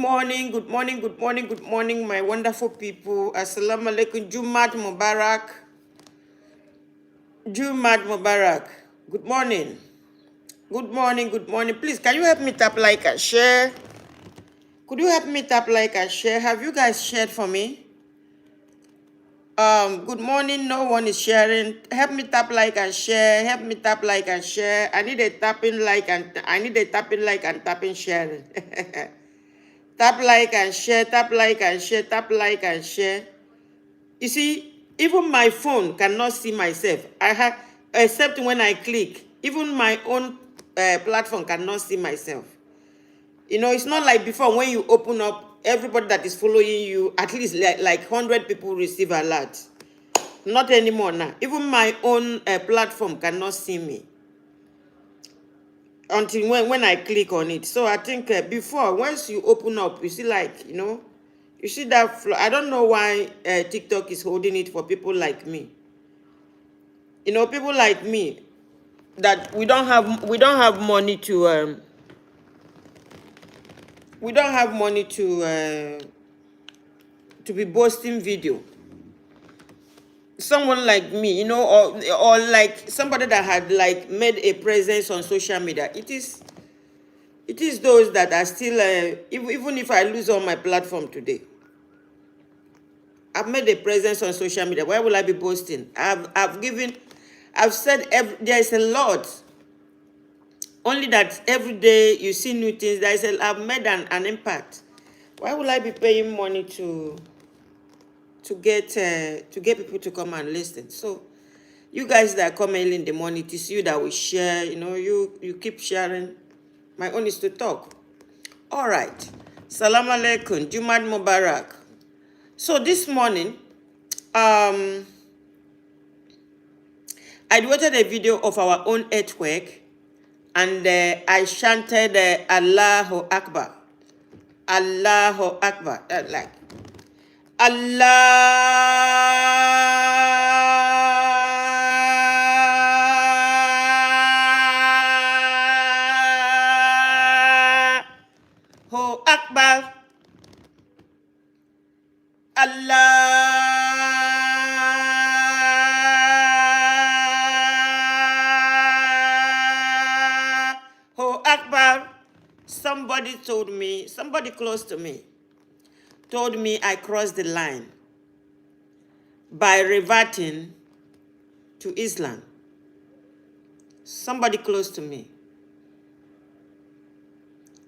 morning, good morning, good morning, good morning, my wonderful people. Assalamu alaikum. Jumat Mubarak. Jumat Mubarak. Good morning. Good morning, good morning. Please, can you help me tap like and share? Could you help me tap like and share? Have you guys shared for me? Good morning. No one is sharing. Help me tap like and share. Help me tap like and share. I need a tapping like and tapping sharing. Tap like and share, tap like and share, tap like and share. You see, even my phone cannot see myself. Except when I click. Even my own platform cannot see myself. You know, it's not like before when you open up, everybody that is following you, at least like 100 people receive alert. Not anymore now. Even my own platform cannot see me until when I click on it. So I think before, once you open up, you see like, you know, you see that flow. I don't know why TikTok is holding it for people like me. You know, people like me that we don't have money to be posting video. Someone like me, you know, or like somebody that had like made a presence on social media. It is those that are still even if I lose all my platform today, I've made a presence on social media. Why will I be boasting? I've said there is a lot. Only that every day you see new things. I've made an impact. Why will I be paying money to get people to come and listen? So you guys that come early in the morning, it is you that will share. You know, you keep sharing. My own is to talk. All right. Salam alaikum. Jumat Mubarak. So this morning, I watched a video of our own earthquake, and I chanted Allahu Akbar. Allahu Akbar. Like Allahu Akbar. Allahu Akbar. Somebody close to me, told me I crossed the line by reverting to Islam. Somebody close to me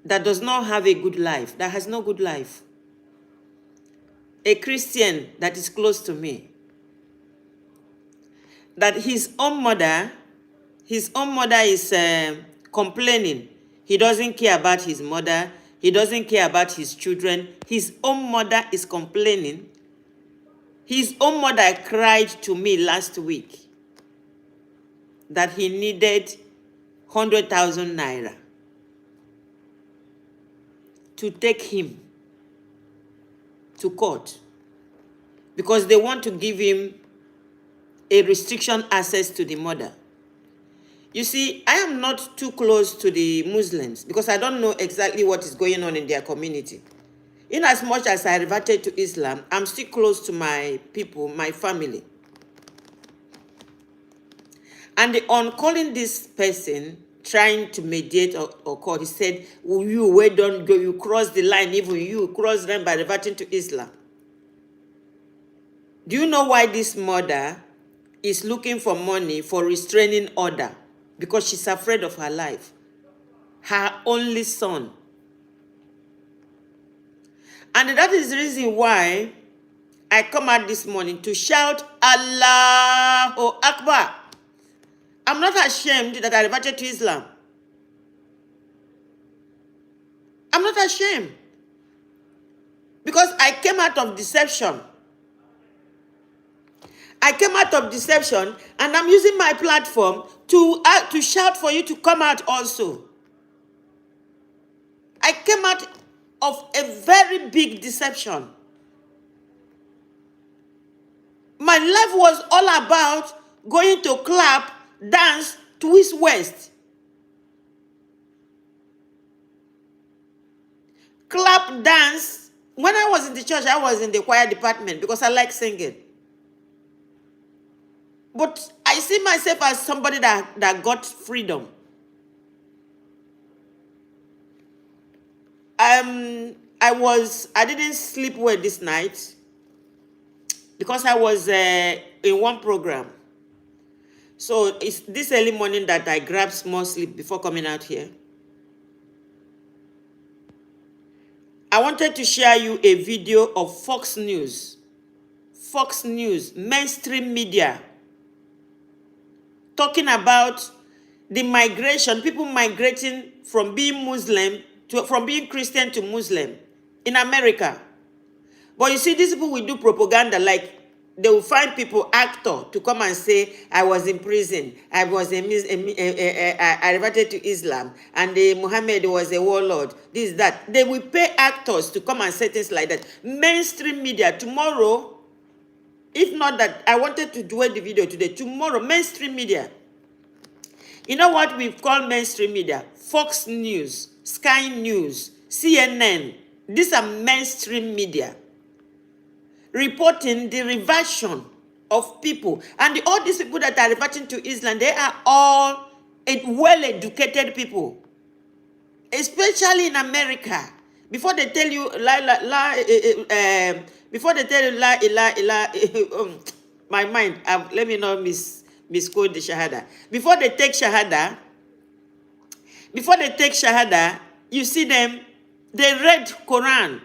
that does not have a good life, that has no good life. A Christian that is close to me, that his own mother is complaining. He doesn't care about his mother. He doesn't care about his children. His own mother is complaining. His own mother cried to me last week that he needed 100,000 naira to take him to court because they want to give him a restriction access to the mother. You see, I am not too close to the Muslims because I don't know exactly what is going on in their community. In as much as I reverted to Islam, I'm still close to my people, my family. And on calling this person, trying to mediate or court, he said, well, where don't go, you cross the line, even you cross the line by reverting to Islam. Do you know why this mother is looking for money for restraining order? Because she's afraid of her life. Her only son. And that is the reason why I come out this morning to shout Allahu Akbar. I'm not ashamed that I reverted to Islam. I'm not ashamed. Because I came out of deception. I came out of deception, and I'm using my platform to shout for you to come out also. I came out of a very big deception. My life was all about going to clap, dance, twist waist. clap, dance. When I was in the church, I was in the choir department because I like singing. But I see myself as somebody that got freedom. I didn't sleep well this night because I was in one program. So it's this early morning that I grabbed small sleep before coming out here. I wanted to share you a video of Fox News, mainstream media, talking about the migration, people migrating from being from being Christian to Muslim in America. But you see, these people will do propaganda, like they will find people, actor, to come and say, I was in prison, I reverted to Islam, and Muhammad was a warlord, this, that. They will pay actors to come and say things like that. Mainstream media, tomorrow, if not that, I wanted to do the video today, tomorrow, mainstream media. You know what we've called mainstream media? Fox News, Sky News, CNN. These are mainstream media reporting the reversion of people. And all these people that are reverting to Islam, they are all well-educated people, especially in America. Before they tell you my mind, let me not misquote the Shahada. Before they take Shahada, you see them, they read Quran.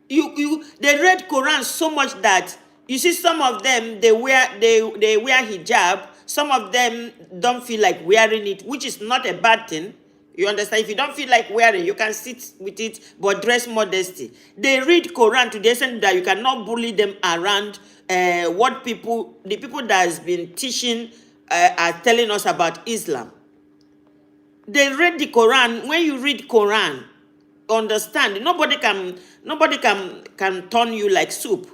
They read Quran so much that you see some of them they wear hijab. Some of them don't feel like wearing it, which is not a bad thing. You understand? If you don't feel like wearing, you can sit with it, but dress modesty. They read Quran to the extent that you cannot bully them around the people that has been teaching are telling us about Islam. They read the Quran. When you read Quran, understand, nobody can turn you like soup.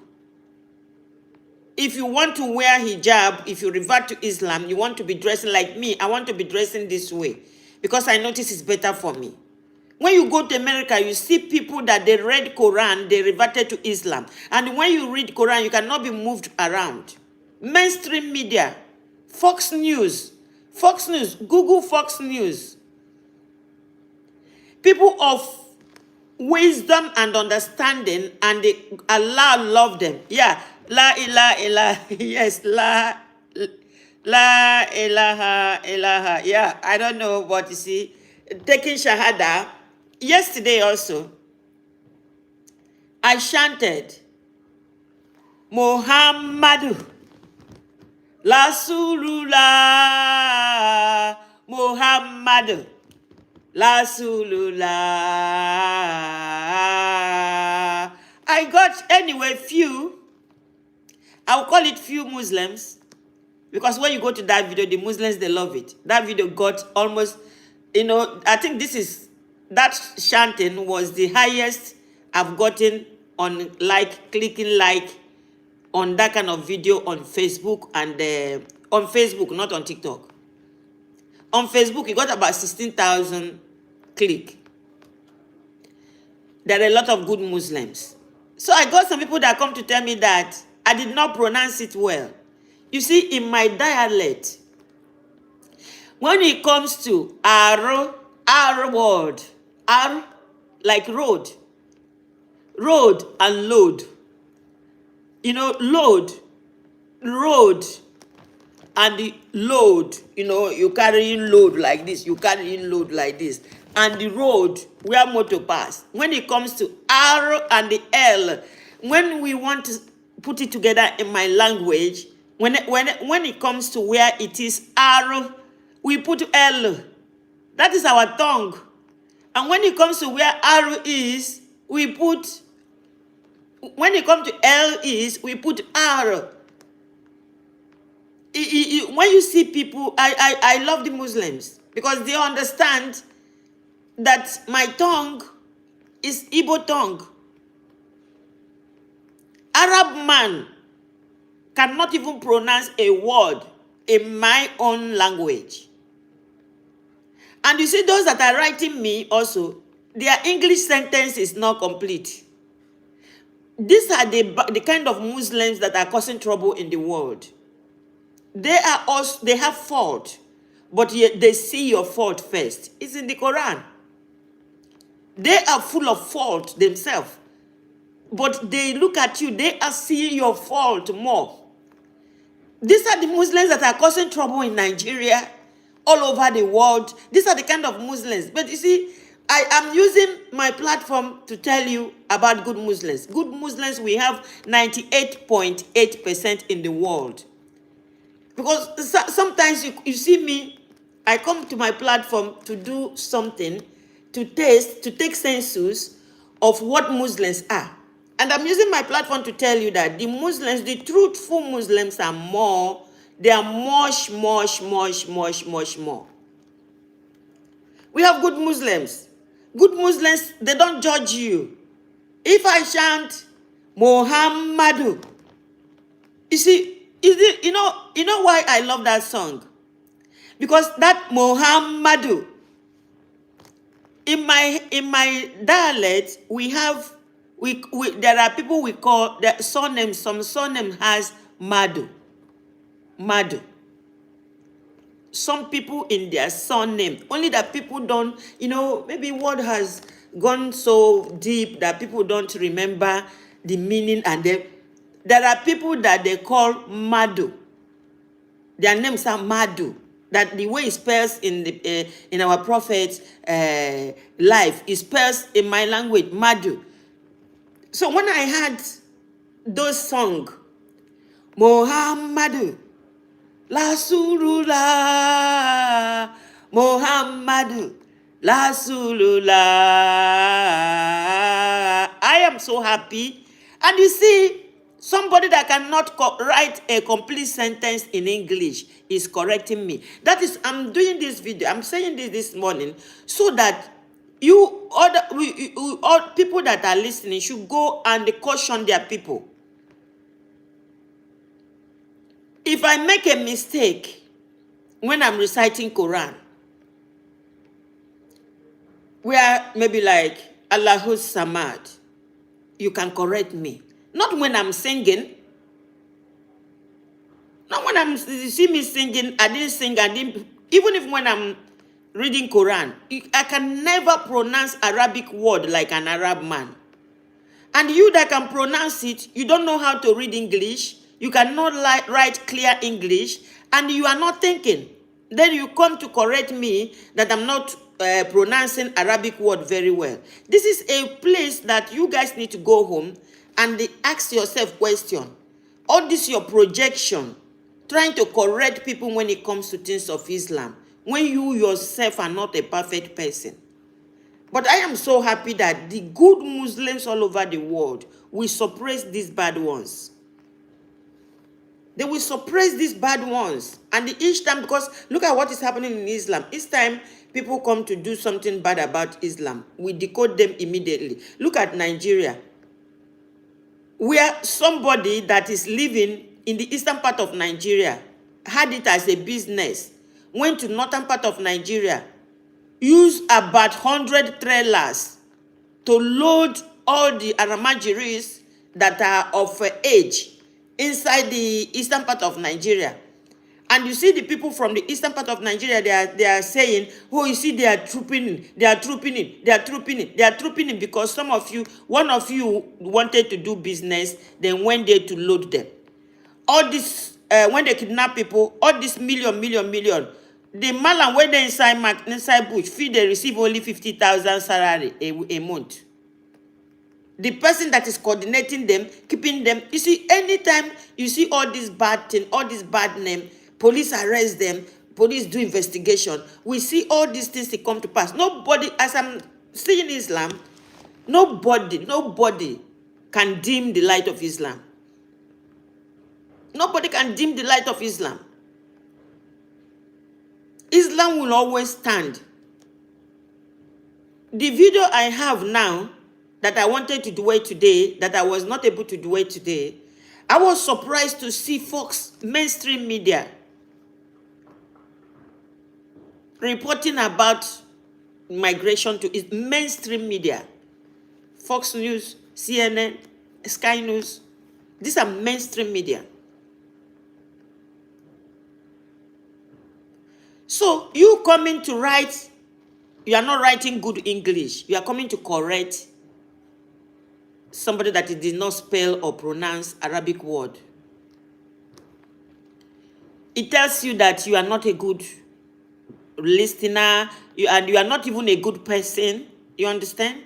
If you want to wear hijab, if you revert to Islam, you want to be dressing like me. I want to be dressing this way because I notice it's better for me. When you go to America, you see people that they read Quran, they reverted to Islam. And when you read Quran, you cannot be moved around. Mainstream media, Fox News, Google Fox News. People of wisdom and understanding, and Allah love them. Yeah, la ilaha illallah. Yes, la ilaha illallah. Yeah, I don't know what you see. Taking Shahada. Yesterday also, I chanted Muhammadu Rasulullah, Muhammadu Rasulullah. I got anyway few, I'll call it few Muslims, because when you go to that video, the Muslims, they love it. That video got almost, I think that chanting was the highest I've gotten on clicking like on that kind of video on Facebook, and on Facebook, not on TikTok. On Facebook, it got about 16,000 click. There are a lot of good Muslims. So I got some people that come to tell me that I did not pronounce it well. You see, in my dialect, when it comes to R word, R like road and load. Road and the load, you carrying load like this, and the road where motor pass. When it comes to R and the L, when we want to put it together in my language, when it comes to where it is R, we put L. That is our tongue. And when it comes to where R is, when it comes to L is, we put R. When you see people, I love the Muslims because they understand that my tongue is Igbo tongue. Arab man cannot even pronounce a word in my own language. And you see those that are writing me also, Their English sentence is not complete. These are the kind of Muslims that are causing trouble in the world. They are also, they have fault, but yet they see your fault first. It's in the Quran. They are full of fault themselves, but they look at you, they are seeing your fault more. These are the Muslims that are causing trouble in Nigeria, all over the world. These are the kind of Muslims. But you see, I am using my platform to tell you about good Muslims. Good Muslims, we have 98.8% in the world. Because sometimes you see me, I come to my platform to do something, to take census of what Muslims are. And I'm using my platform to tell you that the Muslims, the truthful Muslims are more, they are much more. We have good Muslims. Good Muslims, they don't judge you. If I chant Muhammadu, you see, you know why I love that song? Because that Muhammadu, in my dialect, there are people we call the surname. Some surname has Madu. Some people in their surname, only that people don't, maybe word has gone so deep that people don't remember the meaning, and there are people that they call Madu. Their names are Madu. That the way it spells in our prophet's life is spells in my language, Madu. So when I had those songs, Muhammadu, Rasulullah, Muhammadu, Rasulullah, I am so happy. And you see, somebody that cannot write a complete sentence in English is correcting me. That is, I'm doing this video, I'm saying this morning, so that all people that are listening should go and caution their people. If I make a mistake when I'm reciting Quran, where maybe like Allahu Samad, you can correct me. Not when I'm singing. Not when you see me singing, I didn't sing, even if when I'm reading Quran, I can never pronounce Arabic word like an Arab man. And you that can pronounce it, you don't know how to read English, you cannot write clear English, and you are not thinking. Then you come to correct me that I'm not pronouncing Arabic word very well. This is a place that you guys need to go home and ask yourself question. All this your projection, trying to correct people when it comes to things of Islam, when you yourself are not a perfect person. But I am so happy that the good Muslims all over the world will suppress these bad ones. They will suppress these bad ones. And each time, because look at what is happening in Islam. Each time people come to do something bad about Islam, we decode them immediately. Look at Nigeria, where somebody that is living in the eastern part of Nigeria had it as a business, went to northern part of Nigeria, used about 100 trailers to load all the Aramajiris that are of age inside the eastern part of Nigeria. And you see the people from the eastern part of Nigeria, they are saying, oh, you see, they are trooping in, because one of you wanted to do business, then went there to load them. All this, when they kidnap people, all this million, the malam when they inside bush, they receive only 50,000 salary a month. The person that is coordinating them, keeping them, you see, anytime you see all this bad thing, all this bad name, police arrest them, police do investigation, we see all these things that come to pass. Nobody, as I'm seeing Islam, nobody can dim the light of Islam. Nobody can dim the light of Islam. Islam will always stand. The video I have now that I wanted to do it today, that I was not able to do it today, I was surprised to see Fox mainstream media reporting about migration to is mainstream media. Fox News, CNN, Sky News. These are mainstream media. So you coming to write, you are not writing good English. You are coming to correct somebody that did not spell or pronounce Arabic word. It tells you that you are not a good listener, and you are not even a good person. You understand?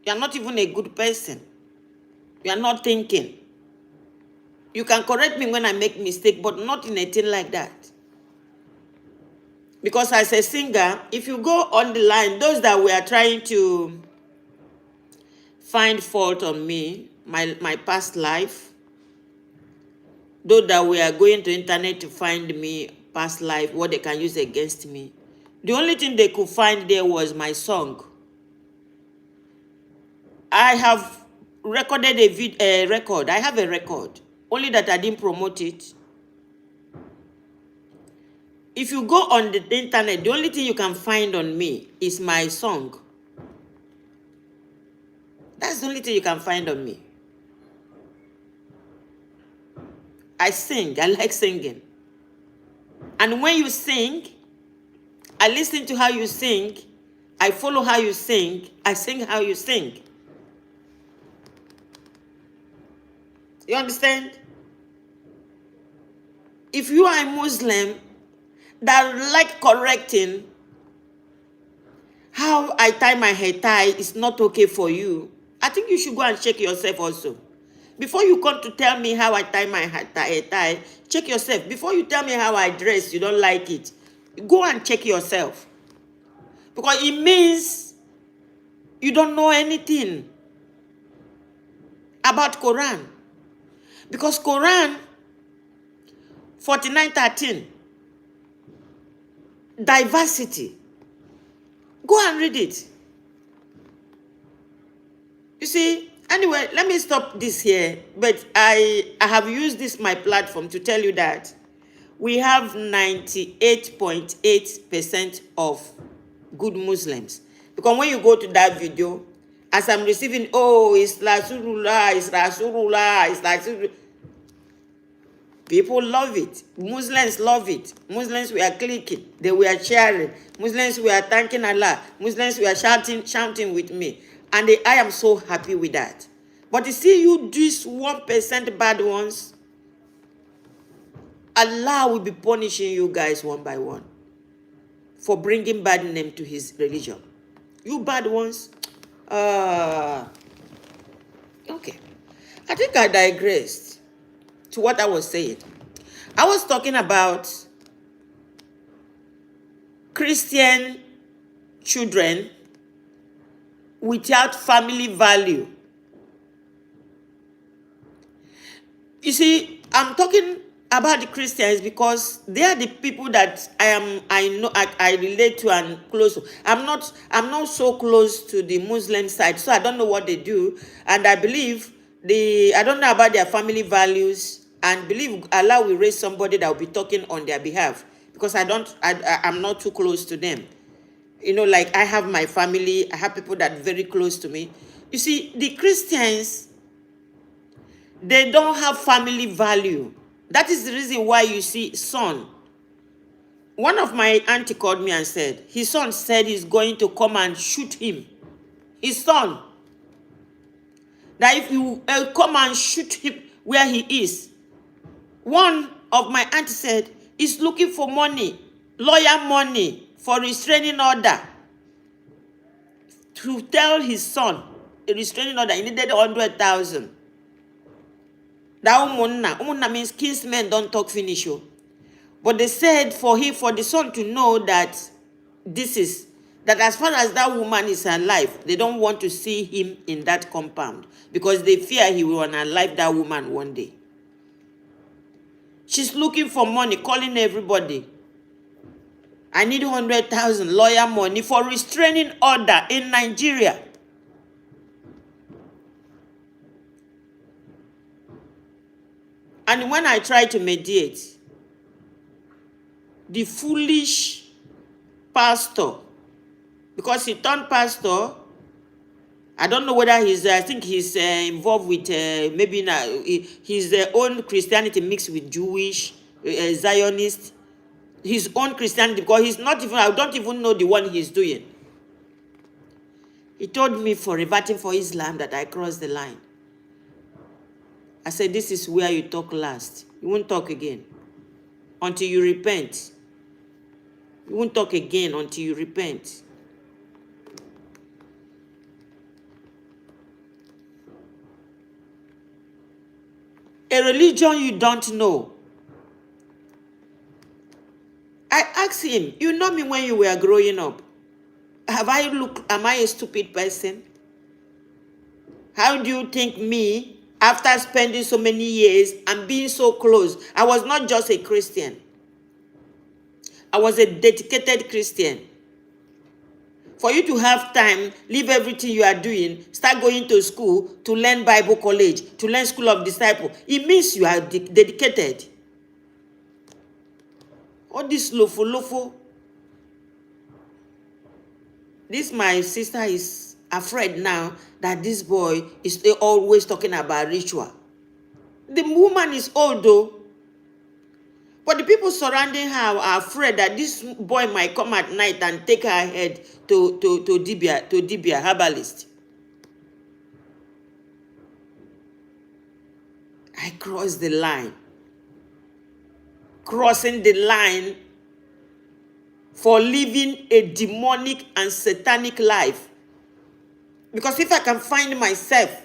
You are not even a good person. You are not thinking. You can correct me when I make mistake, but not in a thing like that. Because as a singer, if you go on the line, those that were trying to find fault on me, my past life, those that were going to internet to find me past life, what they can use against me, the only thing they could find there was my song. I have recorded a record. I have a record, only that I didn't promote it. If you go on the internet, the only thing you can find on me is my song. That's the only thing you can find on me. I sing. I like singing. And when you sing, I listen to how you sing. I follow how you sing. I sing how you sing. You understand? If you are a Muslim that like correcting how I tie my hair tie is not okay for you, I think you should go and check yourself also. Before you come to tell me how I tie my hair tie, check yourself. Before you tell me how I dress, you don't like it, go and check yourself. Because it means you don't know anything about Quran. Because Quran 49:13, diversity. Go and read it. You see, anyway, let me stop this here. But I have used this, my platform, to tell you that we have 98.8% of good Muslims. Because when you go to that video, as I'm receiving, oh, it's Rasulullah, it's Rasulullah, it's Rasulullah. People love it. Muslims love it. Muslims were clicking. They were sharing. Muslims were thanking Allah. Muslims were shouting with me. And I am so happy with that. But you see, you these 1% bad ones, Allah will be punishing you guys one by one for bringing bad name to his religion. You bad ones. Okay. I think I digressed to what I was saying. I was talking about Christian children without family value. You see, I'm talking about the Christians because they are the people that I relate to and close to. I'm not so close to the Muslim side, so I don't know what they do, and I believe I don't know about their family values, and believe Allah will raise somebody that will be talking on their behalf, because I'm not too close to them. You know, like I have my family, I have people that are very close to me. You see, the Christians, they don't have family value. That is the reason why you see son. One of my auntie called me and said, his son said he's going to come and shoot him. His son. That if you come and shoot him where he is. One of my auntie said, he's looking for money, lawyer money, for restraining order. To tell his son, a restraining order, he needed 100,000. That umunna means kinsmen don't talk finish. But they said for the son to know that that as far as that woman is alive, they don't want to see him in that compound because they fear he will unalive that woman one day. She's looking for money, calling everybody. I need 100,000 lawyer money for restraining order in Nigeria. And when I try to mediate, the foolish pastor because he turned pastor. I don't know whether I think he's involved with maybe now his own Christianity mixed with Jewish, Zionist, his own Christianity, because he's not even, I don't even know the one he's doing. He told me for reverting for Islam that I crossed the line. I said, this is where you talk last. You won't talk again until you repent. You won't talk again until you repent. A religion you don't know. I asked him, you know me when you were growing up. Am I a stupid person? How do you think me, after spending so many years and being so close, I was not just a Christian. I was a dedicated Christian. For you to have time, leave everything you are doing, start going to school, to learn Bible college, to learn School of Disciples, it means you are dedicated. All this lofo. This my sister is afraid now that this boy is always talking about ritual. The woman is old though. But the people surrounding her are afraid that this boy might come at night and take her head to Dibia herbalist. I crossed the line. Crossing the line for living a demonic and satanic life. Because if I can find myself,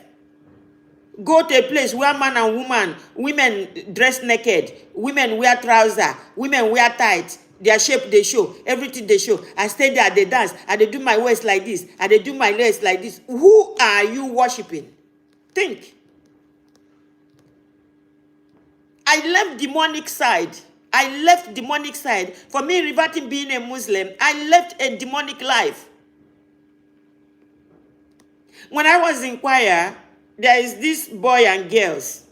go to a place where man and women dress naked, women wear trousers, women wear tights, their shape they show, everything they show. I stay there, they dance, and they do my waist like this, and they do my legs like this. Who are you worshiping? Think. I left demonic side. For me, reverting being a Muslim, I left a demonic life. When I was in choir, there is this boy and girls.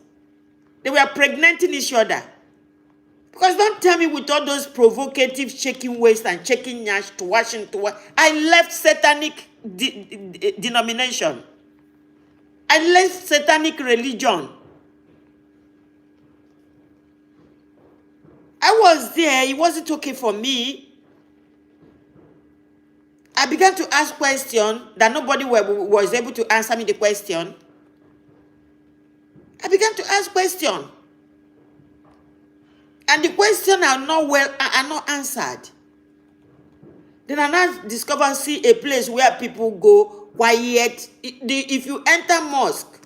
They were pregnanting each other. Because don't tell me with all those provocative shaking waist and shaking nyash to wash. I left satanic denomination. I left satanic religion. I was there. It wasn't okay for me. I began to ask questions that nobody was able to answer me the question. I began to ask questions. And the questions are not answered. Then I now discover, see a place where people go quiet. If you enter mosque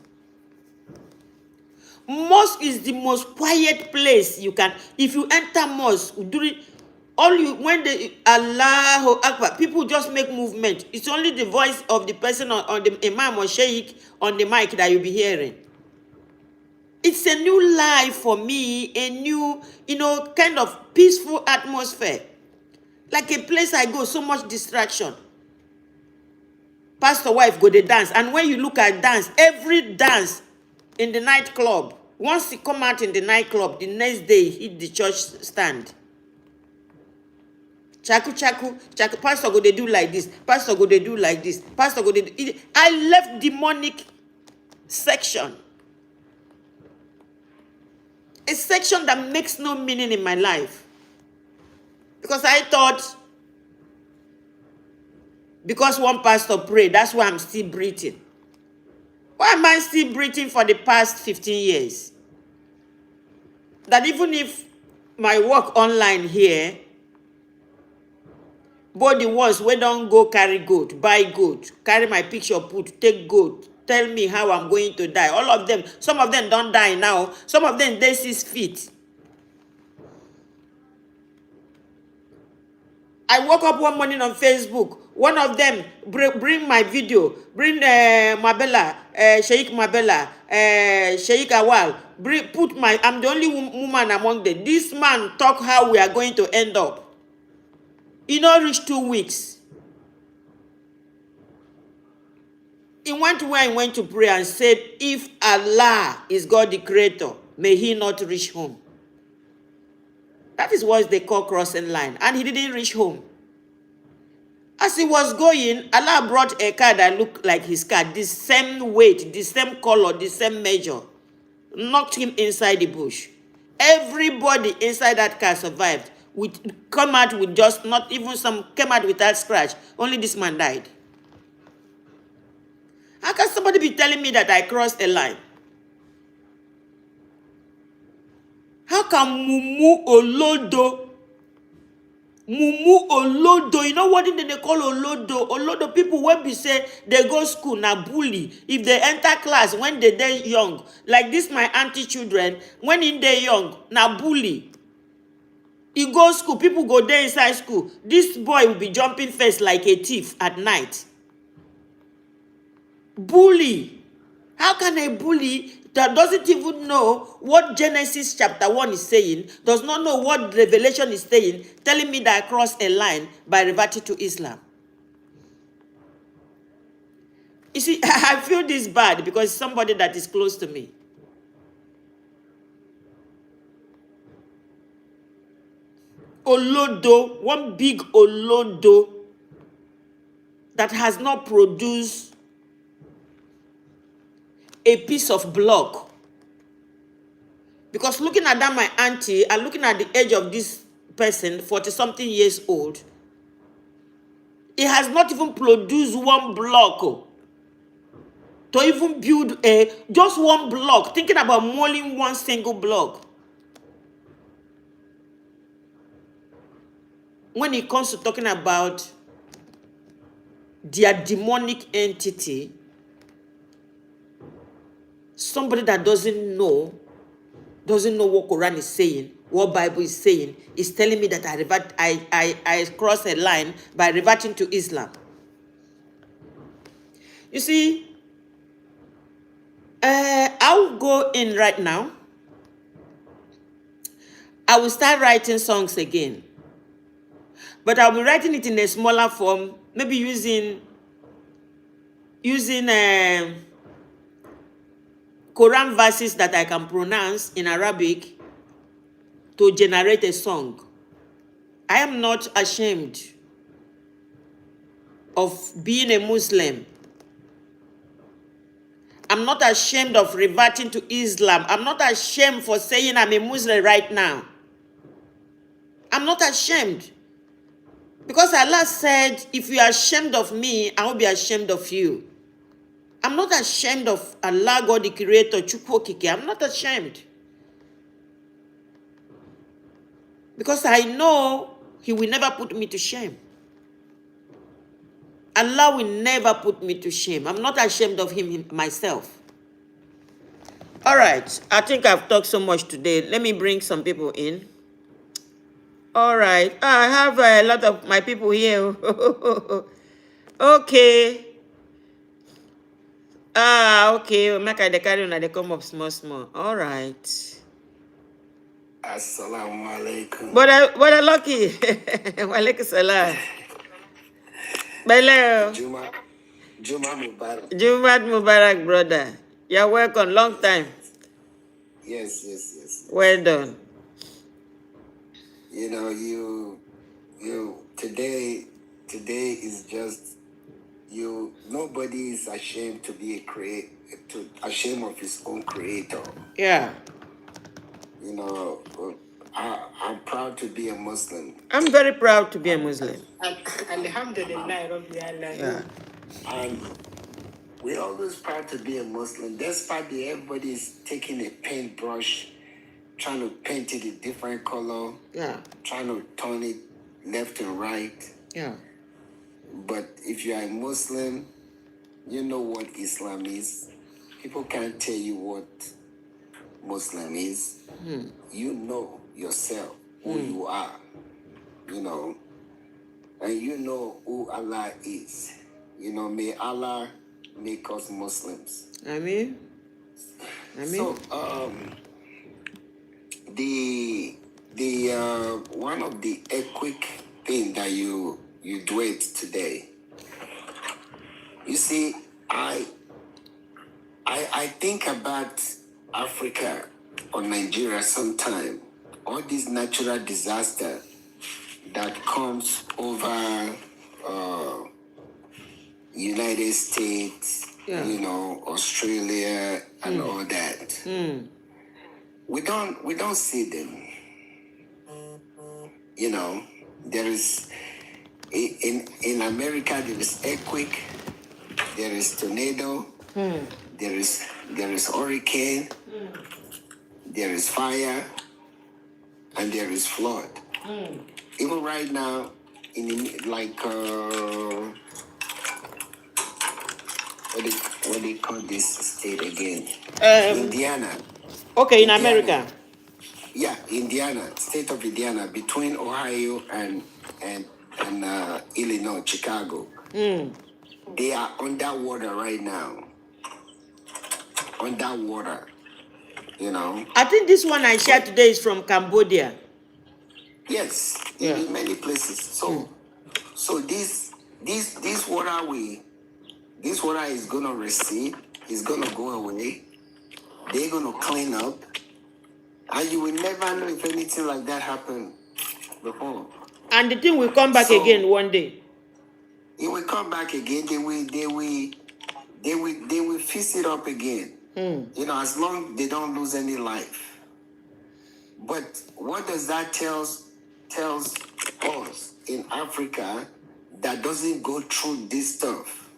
is the most quiet place you can. If you enter mosque, when the Allahu Akbar, people just make movement. It's only the voice of the person on the imam or sheikh on the mic that you'll be hearing. It's a new life for me, a new, kind of peaceful atmosphere. Like a place I go, so much distraction. Pastor wife go to dance. And when you look at dance, every dance in the nightclub, once you come out in the nightclub, the next day hit the church stand. Chaku. Pastor go they do like this. Pastor go they do like this. Pastor go they do. I left demonic section. A section that makes no meaning in my life. Because I thought, because one pastor prayed, that's why I'm still breathing. Why am I still breathing for the past 15 years? That even if my work online here, both the ones who don't go carry goat, buy goat, carry my picture, take goat, tell me how I'm going to die. All of them, some of them don't die now. Some of them, they 6 feet. I woke up one morning on Facebook. One of them bring my video, bring Mabella, Sheikh Mabella, Sheikh Awal. I'm the only woman among them. This man talk how we are going to end up. He not reach 2 weeks. He went where he went to pray and said, if Allah is God the creator, may he not reach home. That is what they call crossing line. And he didn't reach home. As he was going, Allah brought a car that looked like his car, the same weight, the same color, the same measure. Knocked him inside the bush. Everybody inside that car survived. Come out with just, not even some, came out without scratch. Only this man died. How can somebody be telling me that I crossed a line? How can Mumu Olodo, you know what they call Olodo? Olodo people when we say they go school, na bully. If they enter class when they young, like this my auntie children, when in they young, na bully. He go school, people go there inside school. This boy will be jumping first like a thief at night. Bully. How can a bully that doesn't even know what Genesis chapter 1 is saying, does not know what Revelation is saying, telling me that I crossed a line by reverting to Islam? You see, I feel this bad because it's somebody that is close to me. Olodo, one big Olodo that has not produced a piece of block. Because looking at that, my auntie, and looking at the age of this person, 40-something years old, he has not even produced one block to even build just one block, thinking about molding one single block. When it comes to talking about their demonic entity, somebody that doesn't know what Quran is saying, what Bible is saying, is telling me that I cross a line by reverting to Islam. You see, I'll go in right now. I will start writing songs again. But I'll be writing it in a smaller form, maybe using Quran verses that I can pronounce in Arabic to generate a song. I am not ashamed of being a Muslim. I'm not ashamed of reverting to Islam. I'm not ashamed for saying I'm a Muslim right now. I'm not ashamed. Because Allah said, if you are ashamed of me, I will be ashamed of you. I'm not ashamed of Allah, God the Creator, Chukwokike. I'm not ashamed. Because I know He will never put me to shame. Allah will never put me to shame. I'm not ashamed of Him myself. All right. I think I've talked so much today. Let me bring some people in. All right. I have a lot of my people here. Okay. Okay. Make I carry on. They come up small. All right. Assalamu alaikum. But lucky. Walaikum salam. Hello. Juma Mubarak. Jumat Mubarak, brother. You're welcome. Long time. Yes. Well done. You know, you today is just nobody is ashamed to be ashamed of his own creator. Yeah. You know, I'm proud to be a Muslim. I'm very proud to be a Muslim. Alhamdulillah. Yeah. And we're always proud to be a Muslim. Despite everybody is taking a paintbrush, trying to paint it a different color. Yeah. Trying to turn it left and right. Yeah. But if you are a Muslim, you know what Islam is. People can't tell you what Muslim is. You know yourself who you are, you know, and you know who Allah is. You know, may Allah make us Muslims. Ameen. So, the one of the quick thing that you do it today. You see, I think about Africa or Nigeria sometime. All these natural disaster that comes over United States, Yeah. Australia and all that. We don't see them. There is in America there is earthquake, there is tornado, there is hurricane, there is fire, and there is flood. Even right now, in what they call this state again? Indiana. Okay, in Indiana. America. Yeah, Indiana, state of Indiana, between Ohio and Illinois, Chicago. They are underwater right now. Underwater, I think this one I shared today is from Cambodia. Yes, Yeah. in many places. So this water this water is gonna recede. It's gonna go away. They're gonna clean up, and you will never know if anything like that happened before. And the thing will come back again one day. It will come back again. They will fix it up again. As long they don't lose any life. But what does that tells us in Africa that doesn't go through this stuff?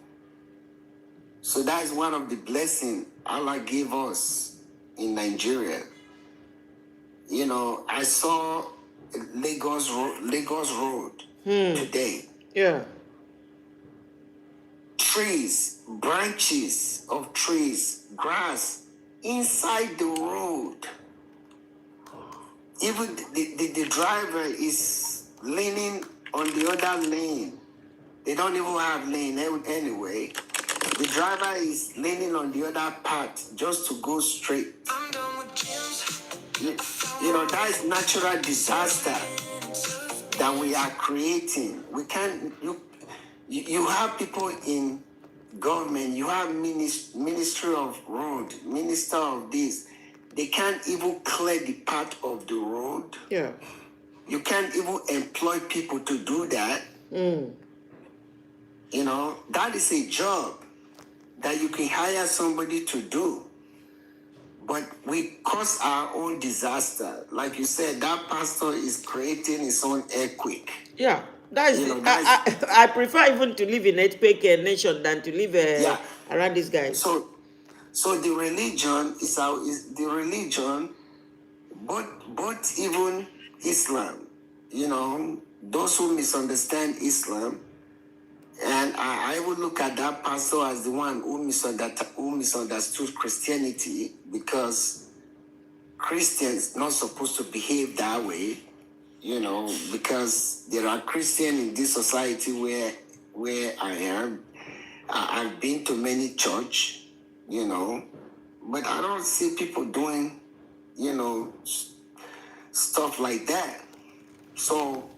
So that is one of the blessings Allah gave us in Nigeria. I saw Lagos Road today. Yeah. Trees, branches of trees, grass inside the road. Even the driver is leaning on the other lane. They don't even have lane anyway. The driver is leaning on the other part just to go straight. That is natural disaster that we are creating. We can't. You have people in government. You have ministry of road, minister of this. They can't even clear the part of the road. Yeah. You can't even employ people to do that. That is a job that you can hire somebody to do. But we cause our own disaster. Like you said, that pastor is creating his own earthquake. Yeah. That is, I prefer even to live in earthquake nation than to live around these guys. So the religion is the religion, but even Islam, those who misunderstand Islam, and I would look at that pastor as the one who misunderstood Christianity, because Christians not supposed to behave that way, because there are Christians in this society where I am. I've been to many church, but I don't see people doing, stuff like that. So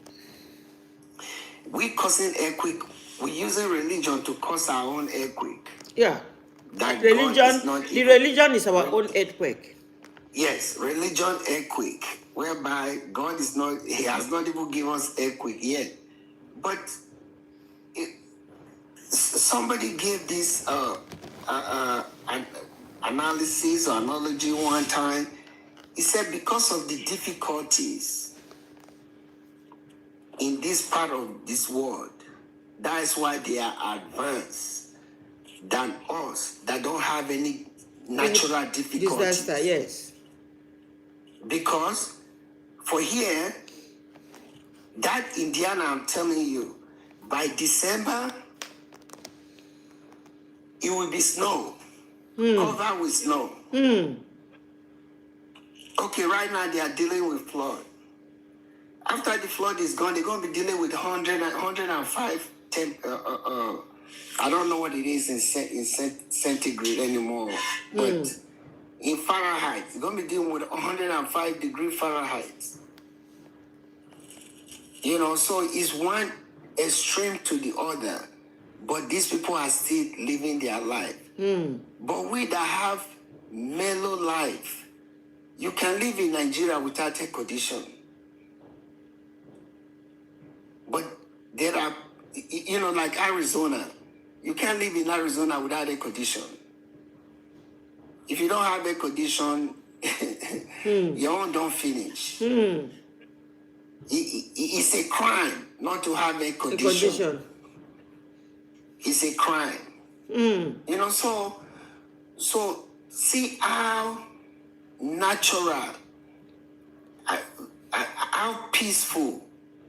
we causing earthquake. We're using religion to cause our own earthquake. Yeah. That the religion is our own earthquake. Yes, religion earthquake, whereby God is not. He has not even given us earthquake yet, but somebody gave this analysis or analogy one time. He said because of the difficulties in this part of this world, that is why they are advanced than us that don't have any natural difficulties. Disaster, yes. Because for here, that Indiana, I'm telling you, by December, it will be snow. Covered with snow. Okay, right now they are dealing with flood. After the flood is gone, they're going to be dealing with 105 I don't know what it is in centigrade anymore, but in Fahrenheit, it's going to be dealing with 105 degree Fahrenheit. So it's one extreme to the other, but these people are still living their life. But we that have mellow life, you can live in Nigeria without air condition. But there are You know, like Arizona. You can't live in Arizona without air condition. If you don't have air condition, your own don't finish. It's a crime not to have air condition. It's a crime. You know, so see how natural, how peaceful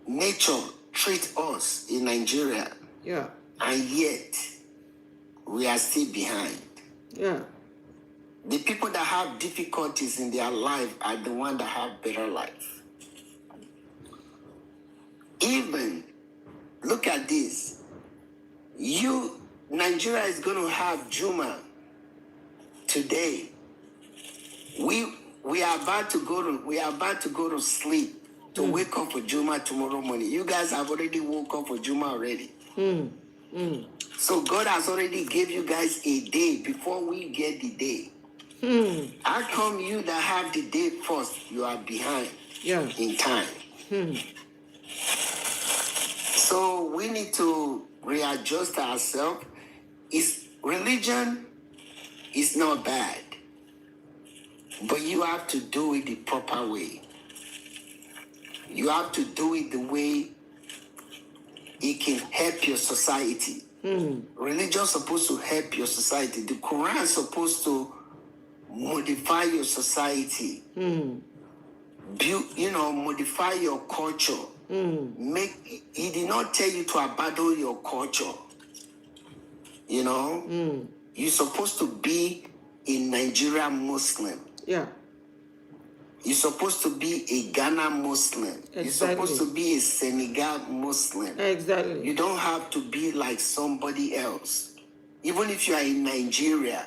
nature treats us in Nigeria. Yeah. And yet, we are still behind. Yeah. The people that have difficulties in their life are the ones that have better life. Even, look at this. Nigeria is going to have Juma today. We are about to go to sleep to wake up for Juma tomorrow morning. You guys have already woke up for Juma already. So God has already gave you guys a day before we get the day. How come you that have the day first, you are behind in time? So we need to readjust ourselves. Religion is not bad, but you have to do it the proper way. You have to do it the way it can help your society. Religion is supposed to help your society. The Quran is supposed to modify your society. Modify your culture. He did not tell you to abandon your culture. You know, you're supposed to be a Nigerian Muslim. Yeah. You're supposed to be a Ghana Muslim. Exactly. You're supposed to be a Senegal Muslim. Exactly. You don't have to be like somebody else. Even if you are in Nigeria,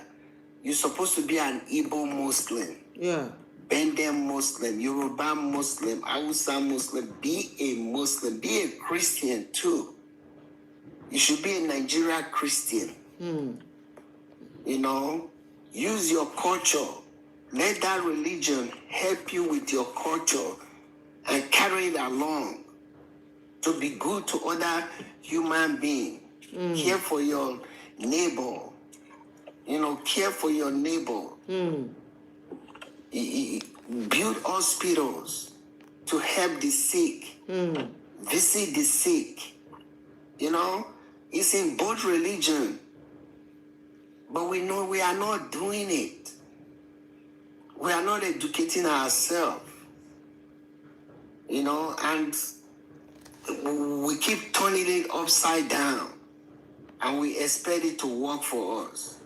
you're supposed to be an Igbo Muslim. Yeah. Bendem Muslim, Yoruba Muslim, Hausa Muslim. Be a Muslim. Be a Christian too. You should be a Nigerian Christian. You know, use your culture. Let that religion help you with your culture and carry it along to be good to other human beings. Care for your neighbor. You know, care for your neighbor. Build hospitals to help the sick. Visit the sick. You know, it's in both religion. But we know we are not doing it. We are not educating ourselves. You know, and we keep turning it upside down. And we expect it to work for us.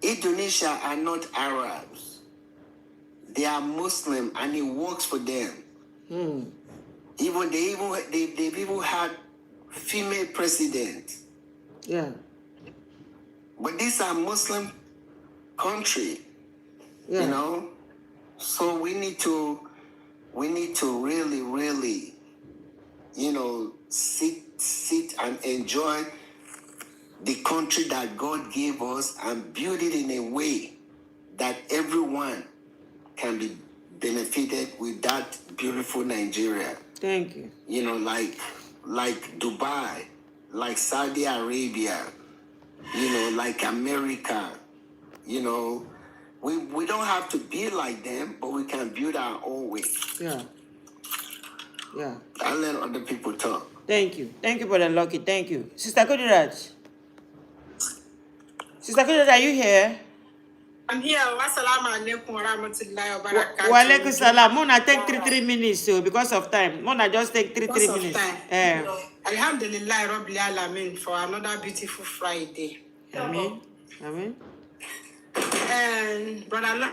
Indonesia are not Arabs. They are Muslim, and it works for them. They've even had female president. Yeah. But these are Muslim country. Yeah. You know, so we need to really, really, you know, sit and enjoy the country that God gave us and build it in a way that everyone can be benefited with that beautiful Nigeria. Thank you. You know, like Dubai, like Saudi Arabia, you know, like America. You know, we don't have to be like them, but we can build our own way. Yeah. Yeah. I'll let other people talk. Thank you. Thank you, Brother Lucky. Thank you. Sister Kudiraj. Sister Kudiraj, are you here? I'm here. Wassalamu alaikum warahmatullahi wabarakatuh. Wa alaikum salam. Mona take 3 minutes, so because of time. Mona just take 3 minutes. Alhamdulillah Rabbil Alamin for another beautiful Friday. Amen. Amen. And Brother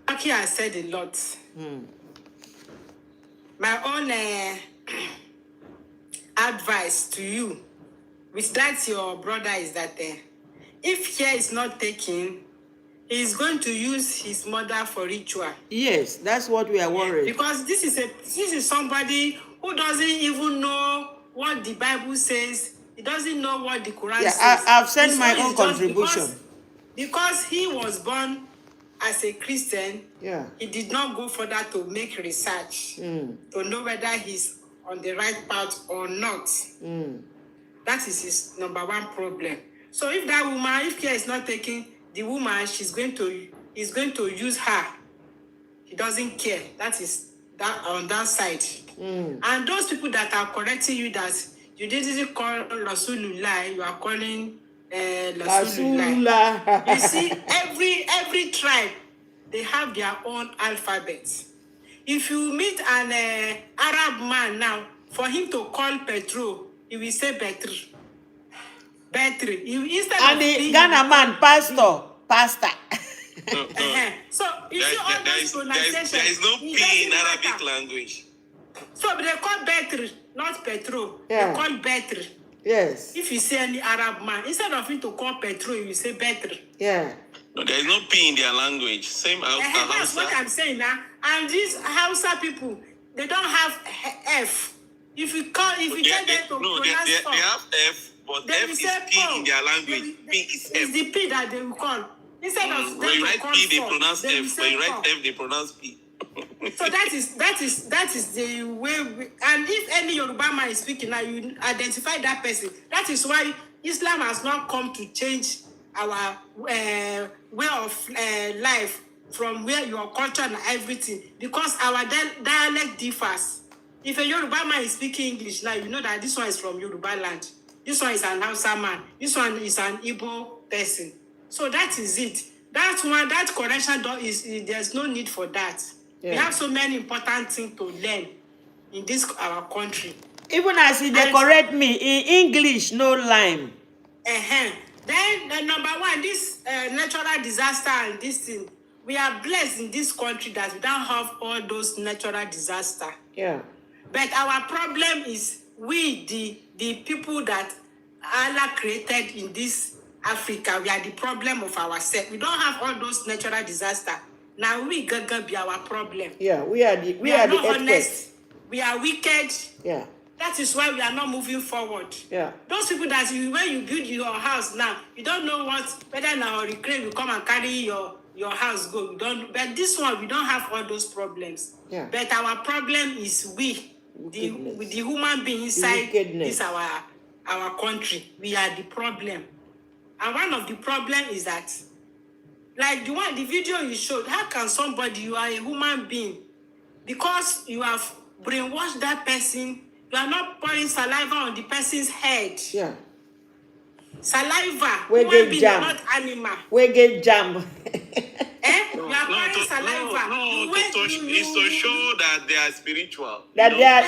Lucky has said a lot. My own advice to you with that your brother is that if care is not taken, he's going to use his mother for ritual. Yes, that's what we are worried. Because this is somebody who doesn't even know what the Bible says. He doesn't know what the Quran says. I've sent my own contribution. Because he was born as a Christian, Yeah. he did not go further to make research to know whether his on the right path or not. That is his number one problem. So if that woman, if care is not taking the woman, he's going to use her. He doesn't care. That is that on that side. And those people that are correcting you that you didn't call Rasulullah, you are calling Rasulullah. You see, every tribe, they have their own alphabet. If you meet an Arab man now, for him to call petrol, he will say Betri. Betri. Instead And the Ghana man, pastor. So you see all those pronunciations. There is no P in Arabic language. So they call Betri, not petrol. Yeah. They call Betri. Yes. If you see any Arab man, instead of him to call petrol, you will say Betri. Yeah. No, there is no P in their language. Same as That's what I'm saying now. And these Hausa people, they don't have F. If you tell them to pronounce they have F, but F is P in their language. P is F. It's the P that they will call. Instead of them when you to write call P, they for, pronounce they will F. say When you write for. F, they pronounce P. So that is the way. And if any Yoruba man is speaking now, you identify that person. That is why Islam has not come to change our way of life from where your culture and everything, because our dialect differs. If a Yoruba man is speaking English now, you know that this one is from Yoruba land. This one is an Hausa man. This one is an Igbo person. So that is it. That correction there's no need for that. Yeah. We have so many important things to learn in this our country. Even as they correct me, in English, no lime. Then number one, this natural disaster and this thing, we are blessed in this country that we don't have all those natural disasters. Yeah. But our problem is we, the people that Allah created in this Africa, we are the problem of ourselves. We don't have all those natural disasters. Now we gonna be our problem. Yeah, we are the not experts. honest. We are wicked. Yeah. That is why we are not moving forward. Yeah. Those people that when you build your house now, you don't know whether now Hurricane will come and carry your house go. But this one, we don't have all those problems. Yeah. But our problem is the human being inside this our country. We are the problem. And one of the problem is that, like the video you showed, how can somebody, you are a human being, because you have brainwashed that person, you are not pouring saliva on the person's head. Yeah. Saliva, We human get being, jam. not animal. We get jam. You are pouring saliva. It's to show that they are spiritual. That they are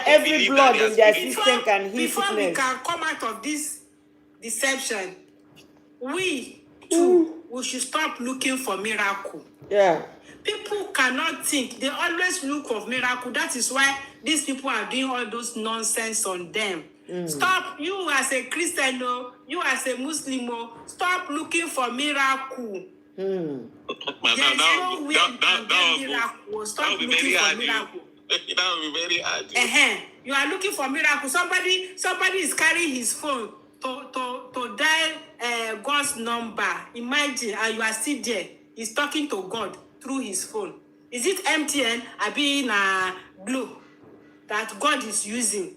every believe blood that they in are their spiritual. system can heal Before we sickness. can come out of this deception, we too, we should stop looking for miracle. Yeah. People cannot think. They always look for miracle. That is why these people are doing all those nonsense on them. Stop. You as a Christian, you as a Muslim, stop looking for miracle. There's no way you can get miracle. Stop looking for miracle. That will be very hard. You are looking for miracle. Somebody is carrying his phone to dial God's number. Imagine, and you are still there. He's talking to God through his phone. Is it MTN or being Blue that God is using?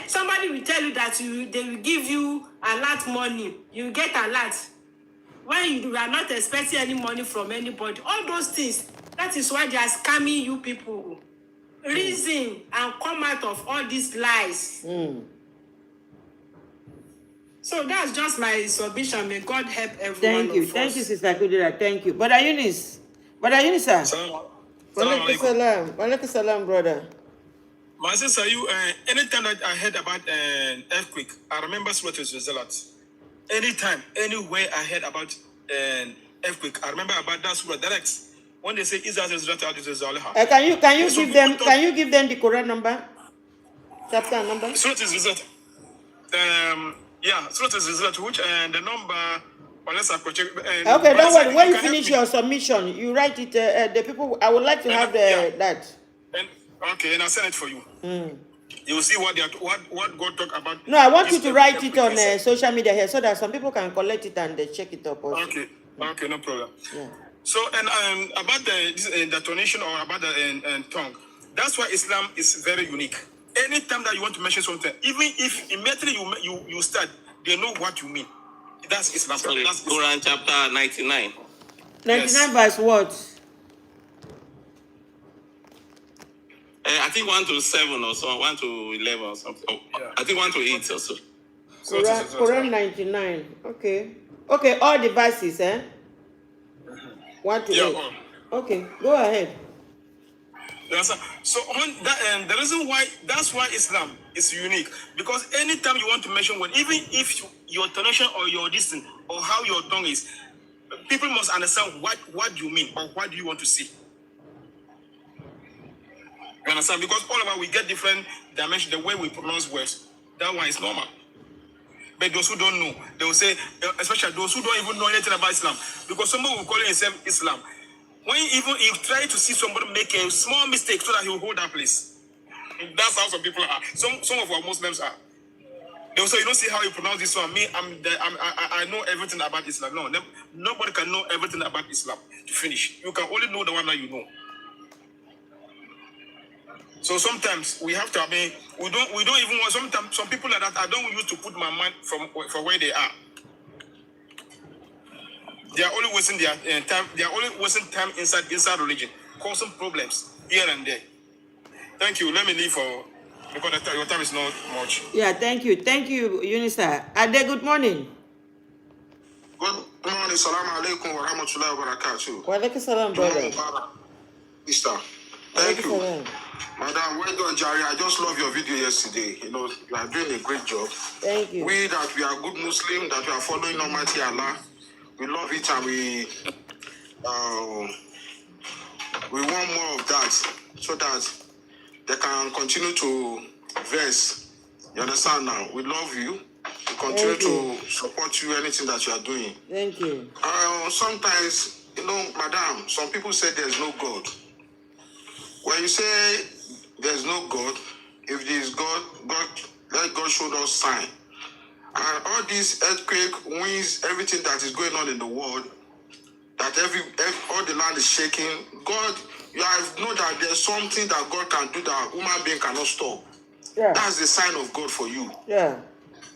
Somebody will tell you that they will give you a lot money. You get a lot when you are not expecting any money from anybody. All those things. That is why they are scamming you people. Reason and come out of all these lies. So that's just my submission. May God help everyone. Thank you, Sister Kudira. Thank you. Brother Eunice, sir. Walaikum salam, brother. My sister, anytime that I heard about an earthquake, I remember what was result. Anytime, anywhere I heard about an earthquake, I remember about that surah direct. When they say Israel is Can you give them the Quran number? Chapter number? Surah is result. Surah is result, which the number, unless I check. Okay, don't worry. When you finish your submission, you write it. The people, I would like to have that. And I'll send it for you. You will see what God talk about. No, I want you to write it on social media here so that some people can collect it and check it up also. Okay, no problem. Yeah. So, and about the donation or about the tongue, That's why Islam is very unique. Anytime that you want to mention something, even if immediately you start, they know what you mean. That's Islam. Sorry, That's Quran chapter 99. 99 verse what? I think 1 to 7 or so, 1 to 11 or something. Oh, Yeah. I think 1 to 8 or so. Quran 99. Okay. Okay, all the verses, eh? 1 to 8. Okay, go ahead. Yes, sir. So on that, the reason why that's why Islam is unique, because anytime you want to mention one, even if your tonation or your distance or how your tongue is, people must understand what you mean or what do you want to see. You understand? Because all of us we get different dimensions the way we pronounce words. That one is normal. But those who don't know, they will say, especially those who don't even know anything about Islam, because somebody will call it Islam. When even you try to see somebody make a small mistake so that he will hold that place. That's how some people are. Some of our Muslims are. They will say, you don't see how you pronounce this one. Me, I know everything about Islam. No, nobody can know everything about Islam to finish. You can only know the one that you know. So sometimes we have to. I mean, we don't even want. Sometimes some people like that. I don't use to put my mind from where they are. They are only wasting their time. They are only wasting time inside religion, causing problems here and there. Thank you. Let me leave because your time is not much. Yeah, thank you. Thank you, Unisa. Ade, good morning. Good morning. Salaam alaikum wa rahmatullahi wa barakatuh. Wa alaikum salam, brother. Mister. Thank you. Madam, well done, Jerry. I just love your video yesterday. You know, you are doing a great job. Thank you. We are good Muslim, that we are following Almighty Allah. We love it and we want more of that so that they can continue to verse. You understand now? We love you. We continue to support you, anything that you are doing. Thank you. Sometimes, you know, madam, some people say there's no God. When you say there's no God, if there is God, let God show us sign. And all these earthquake, winds, everything that is going on in the world, that all the land is shaking, God, you have know that there's something that God can do that human being cannot stop. Yeah. That's the sign of God for you. Yeah.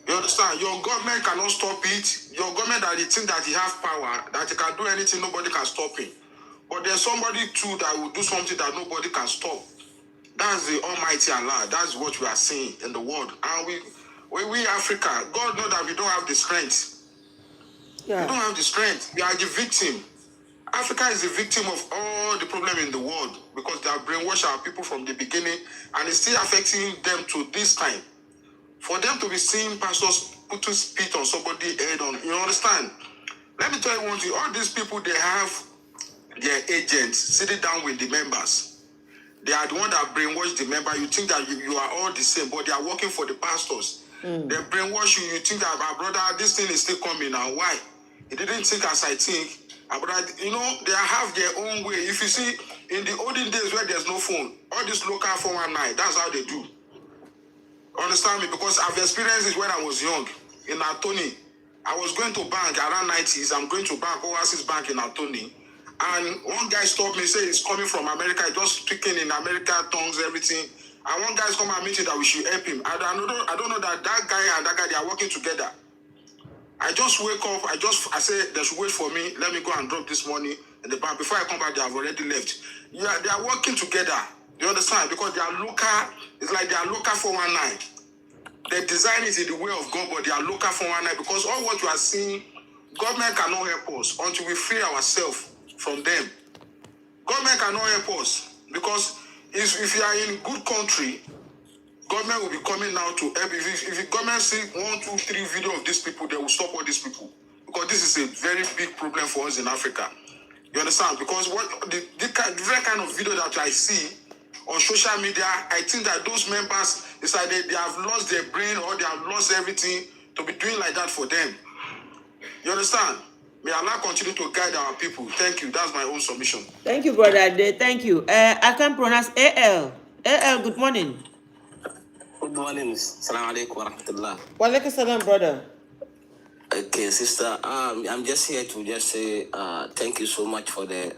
You understand? Your government cannot stop it. Your government that they think that he has power, that he can do anything, nobody can stop him. But there's somebody too that will do something that nobody can stop. That's the Almighty Allah. That's what we are seeing in the world. And we Africa, God knows that we don't have the strength. Yeah. We don't have the strength. We are the victim. Africa is the victim of all the problem in the world because they have brainwashed our people from the beginning and it's still affecting them to this time. For them to be seeing pastors putting spit on somebody's head on, you understand? Let me tell you one thing. All these people, they have their agents sitting down with the members. They are the one that brainwash the member. You think that you are all the same, but they are working for the pastors. They brainwash you. You think that, my brother, this thing is still coming now. Why? He didn't think as I think. But you know, they have their own way. If you see, in the olden days where there's no phone, all this local 419, that's how they do. Understand me? Because I've experienced it when I was young. In Atoni, I was going to bank around 90s. I'm going to bank, Oasis Bank in Atoni. And one guy stopped me, said he's coming from America, just speaking in American tongues, everything. And one guy's come and meet me that we should help him. I don't know that guy and that guy, they are working together. I just wake up, I say they should wait for me. Let me go and drop this money in the bank. Before I come back, they have already left. Yeah, they are working together. You understand? Because they are local, it's like they are local 419. They design it in the way of God, but they are local 419. Because all what you are seeing, government cannot help us until we free ourselves from them. Government cannot help us. Because if you are in good country, government will be coming now to help. If the government see 1, 2, 3 video of these people, they will stop all these people. Because this is a very big problem for us in Africa. You understand? Because the different kind of video that I see on social media, I think that those members, it's like they have lost their brain or they have lost everything to be doing like that for them. You understand? May Allah continue to guide our people. Thank you. That's my own submission. Thank you, brother. Thank you. I can pronounce AL. AL, good morning. Good morning. Assalamu alaikum wa rahmatullah. Wa alaikum salam, brother. Okay, sister. I'm just here to just say thank you so much for the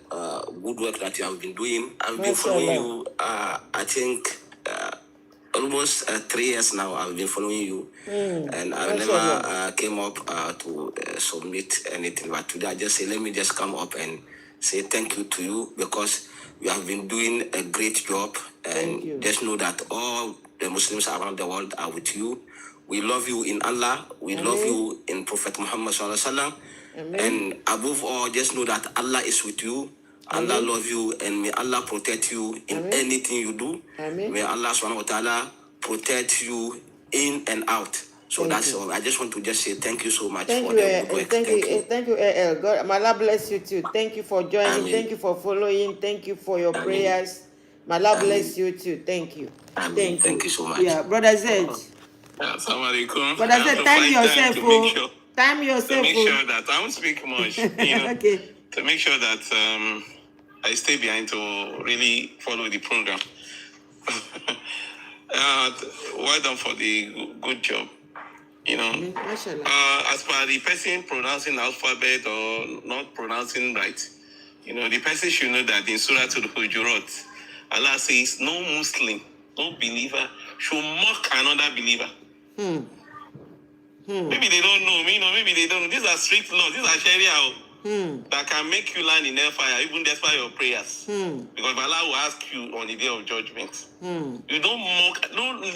good work that you have been doing. I've been following you. I think almost 3 years now. I've been following you, and I never came up to submit anything. But today, I just say let me just come up and say thank you to you because you have been doing a great job. And just know that all the Muslims around the world are with you. We love you in Allah. We love you in Prophet Muhammad Sallallahu Alaihi Wasallam. And above all, just know that Allah is with you. Allah love you, and may Allah protect you in anything you do. May Allah Subhanahu wa Taala protect you in and out. So that's all. I just want to just say thank you so much for the good work. Thank you, AL. God, may Allah bless you too. Thank you for joining. Thank you for following. Thank you for your prayers. May Allah bless you too. Thank you. Thank you so much. Yeah, Brother Zed. Assalamu alaikum. Brother Zed, time yourself. Time yourself. To make sure that I won't speak much. Okay. To make sure that I stay behind to really follow the program. Well done for the good job. As per the person pronouncing alphabet or not pronouncing right, the person should know that in Surah Al-Hujurat, Allah says, no Muslim, no believer should mock another believer. Maybe they don't know, maybe they don't know. These are strict laws, these are Sharia that can make you land in hellfire, even despite your prayers. Because Allah will ask you on the day of judgment. You don't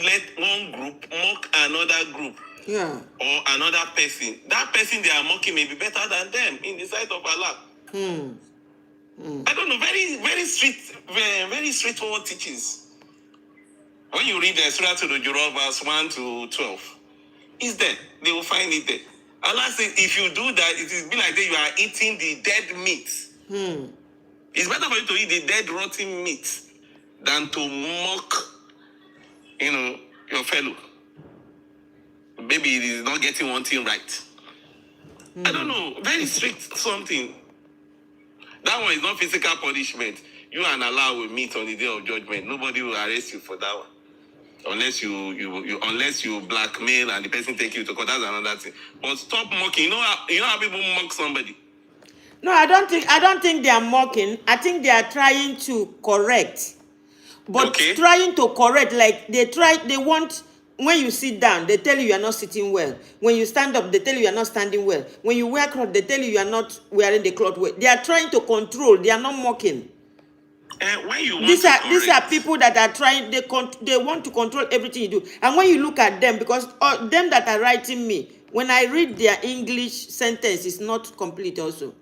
let one group mock another group. Or another person. That person they are mocking may be better than them in the sight of Allah. I don't know, very straightforward teachings. When you read the Surah to the Jurah verse 1 to 12, it's there. They will find it there. Allah says, if you do that, it will be like that you are eating the dead meat. It's better for you to eat the dead rotten meat than to mock, your fellow. Maybe it is not getting one thing right. I don't know. Very strict something. That one is not physical punishment. You and Allah will meet on the day of judgment. Nobody will arrest you for that one. Unless you blackmail and the person take you to court. That's another thing. But stop mocking. You know how people mock somebody? No, I don't think they are mocking. I think they are trying to correct. But trying to correct, like they want. When you sit down, they tell you are not sitting well. When you stand up, they tell you are not standing well. When you wear cloth, they tell you are not wearing the cloth well. They are trying to control. They are not mocking. These are people that are trying. They want to control everything you do. And when you look at them, because them that are writing me, when I read their English sentence, it's not complete also.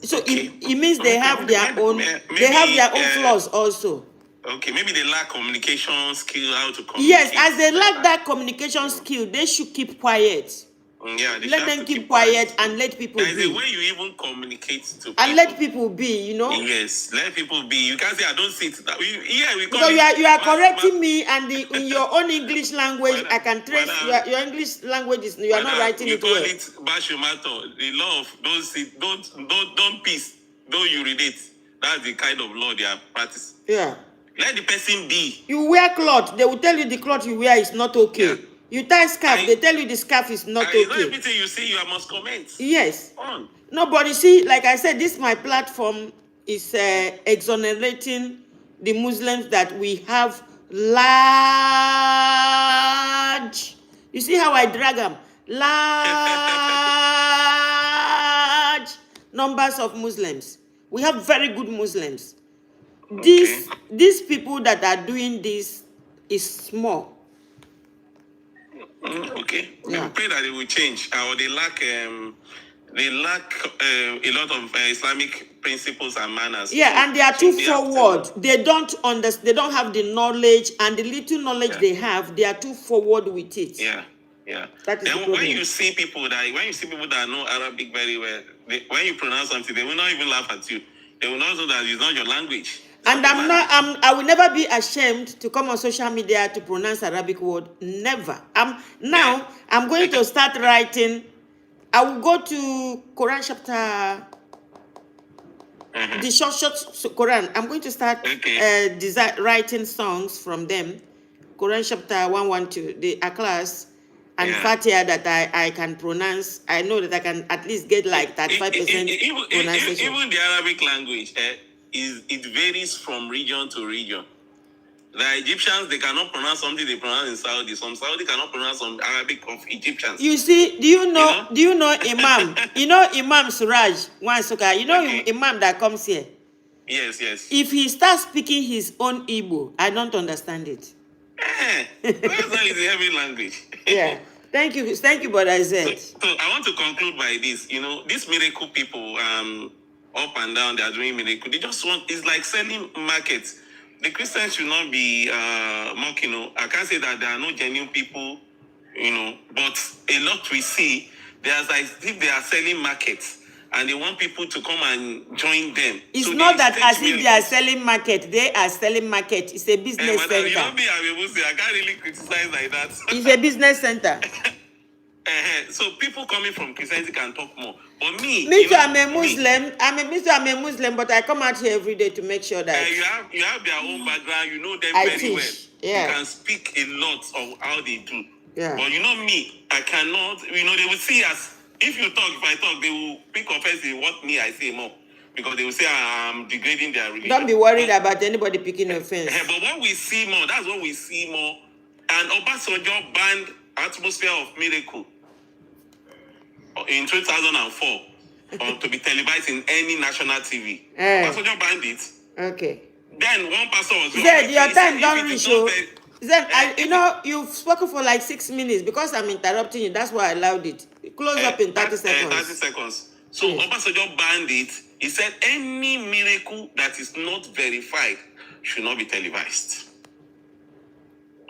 So it means they have their own. They have their own flaws also. Okay, maybe they lack communication skill, how to communicate. Yes, as they lack that communication skill, they should keep quiet. Let them keep quiet and let people be. There's a way you even communicate to people. And let people be, Yes, let people be. You can't say, I don't sit. Because you are correcting me, and in your own English language, I can trace your English language is you are not writing it well. We call it Bashumato, the law of don't sit, don't piss, don't urinate. That's the kind of law they are practicing. Yeah. Let the person be. You wear cloth, they will tell you the cloth you wear is not okay. Yeah. You tie scarf, they tell you the scarf is not okay. Not everything you see, you must comment. Yes. Nobody see, like I said, this my platform is exonerating the Muslims that we have large. You see how I drag them? Large numbers of Muslims. We have very good Muslims. These people that are doing this is small. Okay. Yeah. We pray that it will change. Or they lack a lot of Islamic principles and manners. Yeah, and they are too forward. They don't understand. They don't have the knowledge, and the little knowledge they have, they are too forward with it. Yeah. That is the problem. When you see people that know Arabic very well, when you pronounce something, they will not even laugh at you. They will not know that it's not your language. And I will never be ashamed to come on social media to pronounce Arabic word. Never. I'm going to start writing. I will go to Quran chapter, the short Quran. I'm going to start writing songs from them. Quran chapter 112, a class. and Fatia that I can pronounce. I know that I can at least get like 35% pronunciation. Even the Arabic language, it varies from region to region. The Egyptians, they cannot pronounce something they pronounce in Saudi. Some Saudi cannot pronounce some Arabic of Egyptians. You see, do you know Imam? You know Imam Suraj Wansuka? You know Imam that comes here? Yes, yes. If he starts speaking his own Igbo, I don't understand it. That's not his heavy language. Yeah. Thank you, Brother Zed. So I want to conclude by this. These miracle people, up and down, they are doing miracle. They just want, it's like selling markets. The Christians should not be mocking. I can't say that there are no genuine people, but a lot we see, there's like if they are selling markets and they want people to come and join them. It's so not that as if they are selling market, they are selling market. It's a business center. You know me, I can't really criticize like that. It's a business center. So people coming from Christianity can talk more. But me too, I'm a Muslim. I'm a Muslim, but I come out here every day to make sure that you have their own background. You know them I very teach. well. Yeah. You can speak a lot of how they do. Yeah. But me, I cannot. They will see us. If I talk, they will pick offense in what I say more, because they will say I'm degrading their religion. Don't be worried about anybody picking offense. But what we see more, that's what we see more. And Obasanjo banned Atmosphere of Miracle in 2004 to be televised in any national TV. Obasanjo banned it. Okay. Then one pastor was... Zed, your time don't reach you. Zed, you've spoken for like 6 minutes. Because I'm interrupting you, that's why I allowed it. Close up in 30 seconds. 30 seconds. So Obasanjo banned it. He said any miracle that is not verified should not be televised.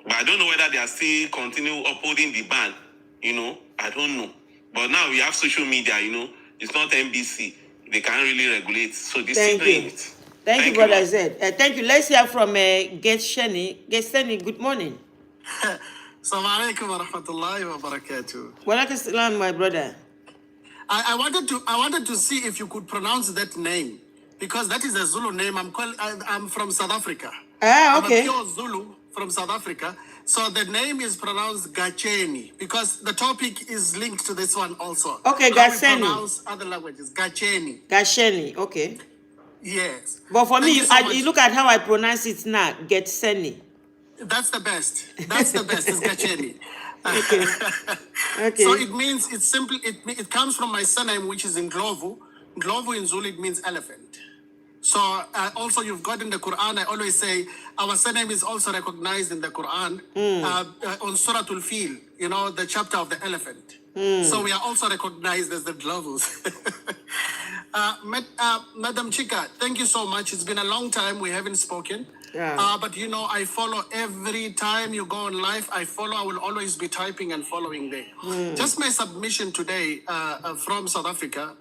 But I don't know whether they are still continue upholding the ban. I don't know. But now we have social media, it's not NBC. They can't really regulate. So this is doing it. Thank you, Brother Zed. Thank you. Let's hear from Gesheni. Gesheni, good morning. Assalamu alaikum wa rahmatullahi wa barakatuh. Walaikum salam, my brother. I wanted to see if you could pronounce that name, because that is a Zulu name. I'm from South Africa. Ah, okay. I'm a pure Zulu from South Africa. So the name is pronounced Gacheni, because the topic is linked to this one also. Okay, Gacheni. We pronounce other languages. Gacheni. Gacheni, okay. Yes. But for me, you look at how I pronounce it now, Getseni. That's the best. That's the best. It's Gacheni. Okay. So it means, it's simple. It comes from my surname, which is in Ndlovu. Ndlovu in Zulu, it means elephant. So also you've got in the Quran, I always say, our surname is also recognized in the Quran on Suratul Fil, the chapter of the elephant. So we are also recognized as the Ndlovus. Madam Chika, thank you so much. It's been a long time we haven't spoken. Yeah. But I follow every time you go on live. I will always be typing and following there. Just my submission today from South Africa.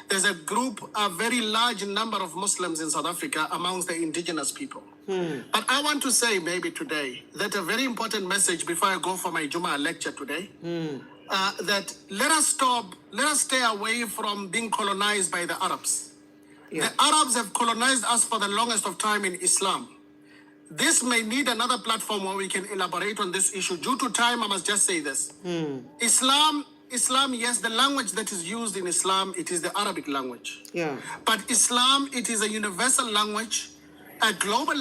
There's a very large number of Muslims in South Africa amongst the indigenous people. But I want to say maybe today that a very important message before I go for my Juma lecture today, that let us stay away from being colonized by the Arabs. Yeah. The Arabs have colonized us for the longest of time in Islam. This may need another platform where we can elaborate on this issue. Due to time, I must just say this. Islam, yes, the language that is used in Islam, it is the Arabic language. Yeah. But Islam, it is a universal language, a global,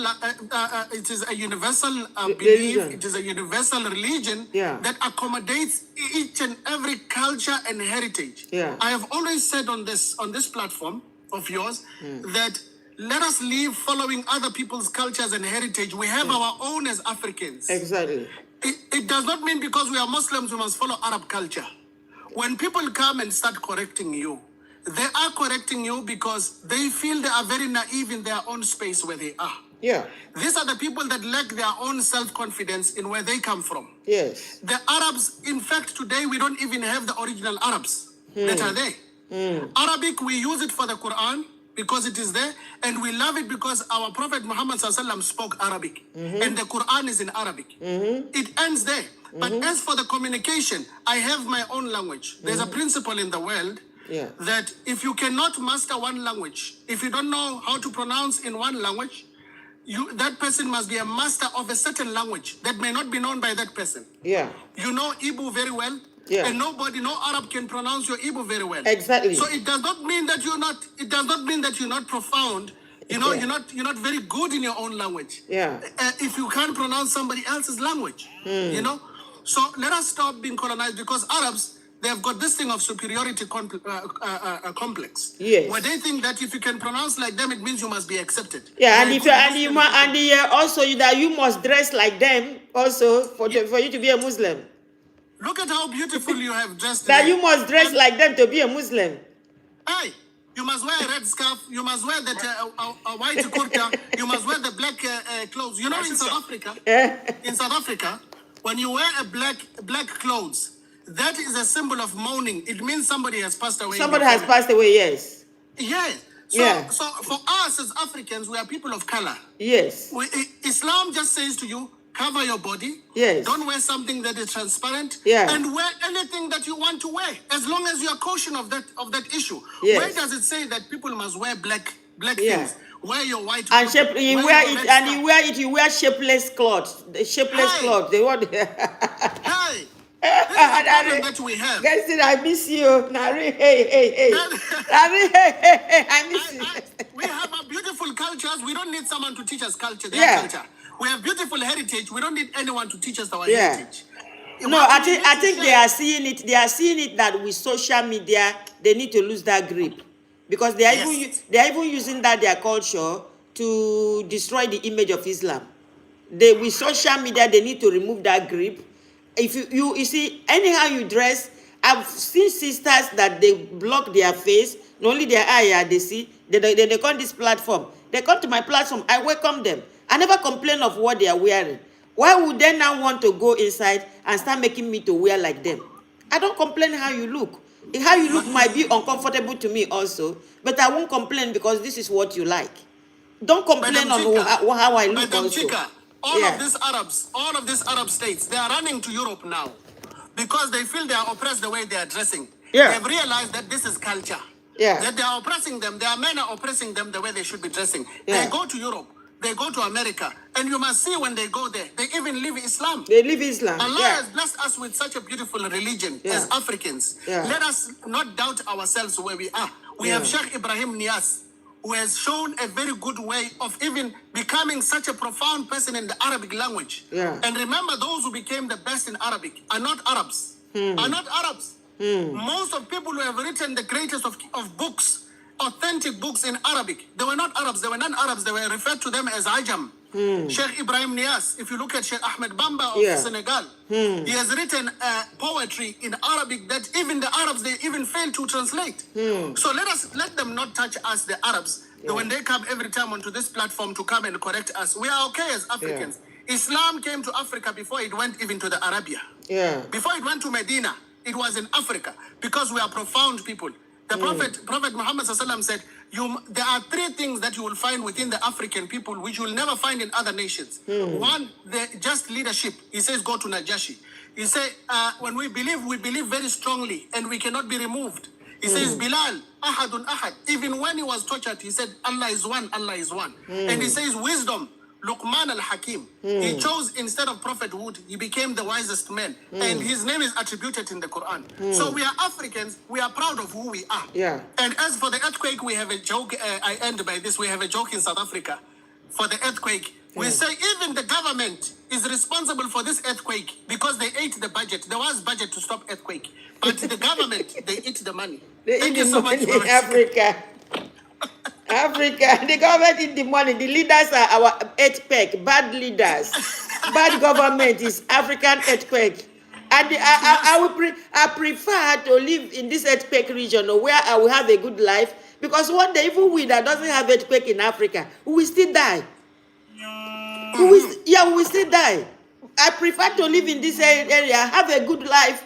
it is a universal belief, it is a universal religion that accommodates each and every culture and heritage. Yeah. I have always said on this platform of yours that let us live following other people's cultures and heritage. We have our own as Africans. Exactly. It does not mean because we are Muslims we must follow Arab culture. When people come and start correcting you, they are correcting you because they feel they are very naive in their own space where they are. Yeah. These are the people that lack their own self-confidence in where they come from. Yes. The Arabs, in fact, today we don't even have the original Arabs that are there. Arabic, we use it for the Quran because it is there, and we love it because our Prophet Muhammad ﷺ spoke Arabic, and the Quran is in Arabic. It ends there. But as for the communication, I have my own language. There's a principle in the world that if you cannot master one language, if you don't know how to pronounce in one language, that person must be a master of a certain language that may not be known by that person. Yeah. You know Igbo very well. Yeah. And no Arab can pronounce your Igbo very well. Exactly. So it does not mean that you're not. It does not mean that you're not profound. You know, Yeah. you're not very good in your own language. Yeah. If you can't pronounce somebody else's language, you know. So let us stop being colonized, because Arabs, they have got this thing of superiority complex. Yes. Where they think that if you can pronounce like them, it means you must be accepted. Yeah, They're and if good you Muslims. also that you must dress like them also for you to be a Muslim. Look at how beautiful you have dressed. That today. you must dress And, like them to be a Muslim. hey, you must wear a red scarf. You must wear that a white kurta. You must wear the black clothes. You know, in South Africa, when you wear a black clothes, that is a symbol of mourning. It means somebody has passed away. Somebody has passed away, yes. Yes. So for us as Africans, we are people of color. Yes. Islam just says to you, cover your body. Yes. Don't wear something that is transparent. Yeah. And wear anything that you want to wear, as long as you are cautious of that issue. Yes. Where does it say that people must wear black Yeah. things? Wear your white And clothes, you wear wear your it, red and scarf. you wear shapeless clothes. The shapeless Hey. clothes. They want. Hey, this is the problem that we have. Guys, I miss you. Nari, hey. Nari, hey, I miss you. We have a beautiful cultures. We don't need someone to teach us culture. Their Yeah. culture. We have beautiful heritage. We don't need anyone to teach us our Yeah. heritage. No, What I we think need I to think they share- are seeing it. They are seeing it that with social media, they need to lose that grip, because they are even using that their culture to destroy the image of Islam. With social media, they need to remove that grip. If you see, anyhow you dress, I've seen sisters that they block their face, not only their eye, they see. They come this platform. They come to my platform. I welcome them. I never complain of what they are wearing. Why would they now want to go inside and start making me to wear like them? I don't complain how you look. How you look might be uncomfortable to me also, but I won't complain because this is what you like. Don't complain on how I look Madam also. Chika, all of these Arab states, they are running to Europe now because they feel they are oppressed the way they are dressing. Yeah. They've realized that this is culture. Yeah. That they are oppressing them. Their men are oppressing them the way they should be dressing. Yeah. They go to Europe. They go to America. And you must see when they go there, they even live Islam. They live Islam. Allah Yeah. has blessed us with such a beautiful religion Yeah. as Africans. Yeah. Let us not doubt ourselves where we are. We Yeah. have Sheikh Ibrahim Nias, who has shown a very good way of even becoming such a profound person in the Arabic language. Yeah. And remember, those who became the best in Arabic are not Arabs. Are not Arabs. Most of people who have written the greatest of books, authentic books in Arabic, they were not Arabs, they were non-Arabs, they were referred to them as Ajam. Sheikh Ibrahim Nias, if you look at Sheikh Ahmed Bamba of Senegal, he has written poetry in Arabic that even the Arabs, they even fail to translate. So let them not touch us, the Arabs. When they come every time onto this platform to come and correct us, we are okay as Africans. Islam came to Africa before it went even to the Arabia. Yeah. Before it went to Medina, it was in Africa because we are profound people. The Prophet Muhammad Sallallahu said, there are three things that you will find within the African people which you will never find in other nations. One, the just leadership. He says, go to Najashi. He said, when we believe very strongly and we cannot be removed. He says, Bilal, ahadun ahad. Even when he was tortured, he said, Allah is one, Allah is one. And he says, wisdom. Luqman al-Hakim. He chose, instead of prophethood, he became the wisest man. And his name is attributed in the Quran. So we are Africans, we are proud of who we are. Yeah. And as for the earthquake, we have a joke, I end by this, we have a joke in South Africa. For the earthquake, we say even the government is responsible for this earthquake because they ate the budget. There was budget to stop earthquake. But the government, they eat the money. They Thank eat you the so money much, in Africa. Africa, the government eat the money. The leaders are our earthquake, bad leaders. Bad government is African earthquake. And I prefer to live in this earthquake region where I will have a good life, because one day even we that doesn't have earthquake in Africa, we will still die. We will still die. I prefer to live in this area, have a good life,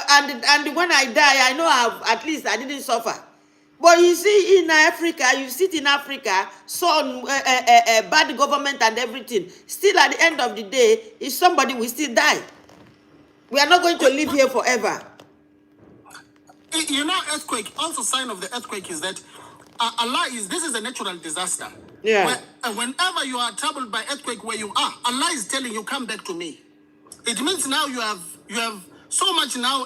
and when I die, I know at least I didn't suffer. But you see, in Africa, you sit in Africa, son, bad government and everything. Still, at the end of the day, if somebody will still die. We are not going to live here forever. You know, earthquake, also sign of the earthquake is that this is a natural disaster. Yeah. Whenever you are troubled by earthquake where you are, Allah is telling you, come back to me. It means now you have so much now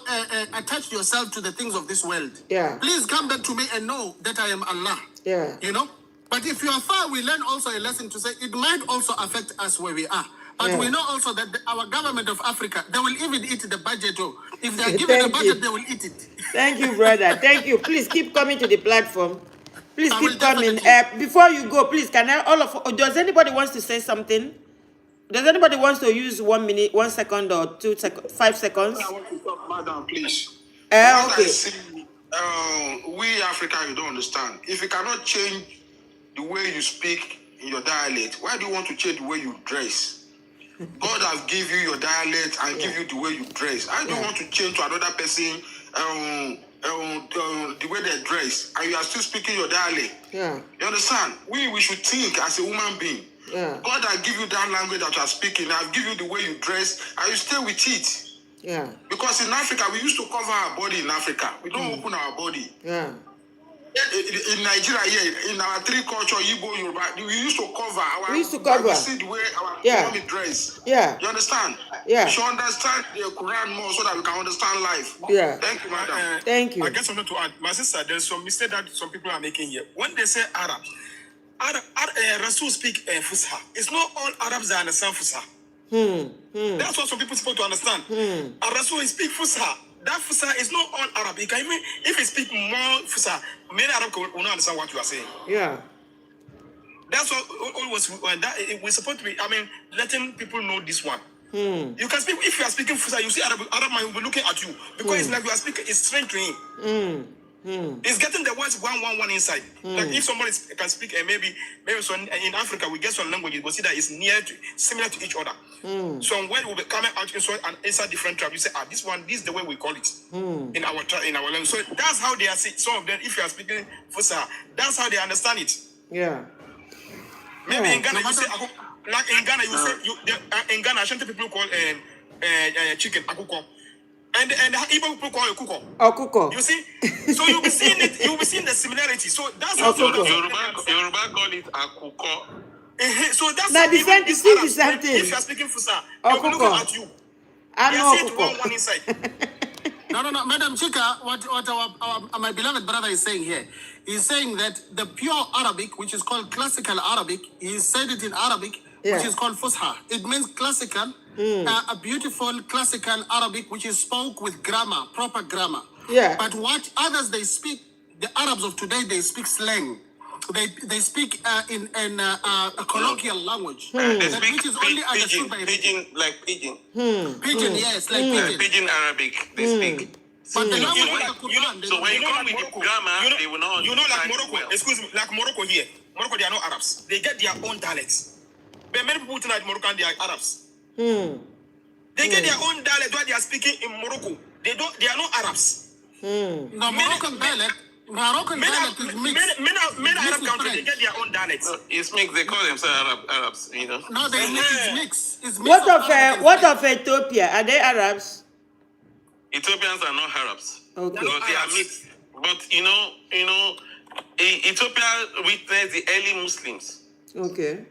attached yourself to the things of this world. Yeah. Please come back to me and know that I am Allah. Yeah. You know? But if you are far, we learn also a lesson to say it might also affect us where we are. But we know also that our government of Africa, they will even eat the budget. If they are given a budget, they will eat it. Thank you, brother. Thank you. Please keep coming to the platform. Please I keep will coming. definitely. Before you go, please, can I does anybody wants to say something? Does anybody wants to use 1 minute, 1 second, or 2 seconds, 5 seconds? I want to talk, madam, please. What I Okay. see, we Africa, you don't understand. If you cannot change the way you speak in your dialect, why do you want to change the way you dress? God has given you your dialect and give you the way you dress. I don't want to change to another person the way they dress, and you are still speaking your dialect. Yeah. You understand? We should think as a human being. Yeah. God has given you that language that you are speaking. I've given you the way you dress, and you stay with it. Yeah. Because in Africa, we used to cover our body in Africa. We don't open our body. Yeah. In Nigeria, in our three culture, Igbo, Yoruba, we used to cover our. We used to cover. We see the way our mommy dress. Yeah. You understand? Yeah. We should understand the Quran more so that we can understand life. Yeah. Thank you, madam. Thank you. I guess something to add. My sister, there's some mistake that some people are making here. When they say Arab, Rasul speak Fusha. It's not all Arabs that understand Fusha. That's what some people supposed to understand. Rasul speak Fusha. That Fusha is not all Arab. You can even, if you speak more Fusha, many Arab will not understand what you are saying. Yeah. That's what always we're supposed to be. I mean, letting people know this one. You can speak if you are speaking Fusha. You see Arab man will be looking at you because it's like you are speaking. It's strange to him. It's getting the words one inside. Like if somebody can speak, maybe so in Africa we get some language you will see that it's similar to each other. Some word will be coming out inside different tribe. You say, this is the way we call it in our language. So that's how they are. Some of them, if you are speaking Fusha, that's how they understand it. Yeah. Maybe in Ghana you say, like in Ghana you say, in Ghana Ashanti people call chicken akuko. And Igbo people call it kuko. Oh, kuko. You see? So you'll be seeing it, you'll be seeing the similarity. So that's how kuko. Yoruba call it akuko. So that's now the same thing. If you are speaking Fusa, they'll be looking at you. I know kuko. One inside. No, Madam Chika, what my beloved brother is saying here, he's saying that the pure Arabic, which is called classical Arabic, he said it in Arabic, which is called Fusha. It means classical, a beautiful classical Arabic, which is spoke with grammar, proper grammar. Yeah. But what others they speak, the Arabs of today, they speak slang. They speak in a colloquial language, They speak which is only understood by pigeon, like pigeon. Pigeon, yes, like pigeon. Pigeon Arabic, they speak. But the language You know, of the Quran, So when you come with the grammar, they will not like understand Morocco, well. excuse me, like Morocco here. Morocco, they are not Arabs. They get their own dialects. But many people tonight Moroccan, they are Arabs. They get their own dialect what they are speaking in Morocco. They are not Arabs. the Moroccan dialect is mixed. Many Arab countries, they get their own dialects. No, it's mixed. They call themselves Arabs, you know. No, it's mixed. It's mixed. What of Ethiopia? Are they Arabs? Ethiopians are not Arabs. Okay. But they are mixed. But you know, Ethiopia witnessed the early Muslims. Okay.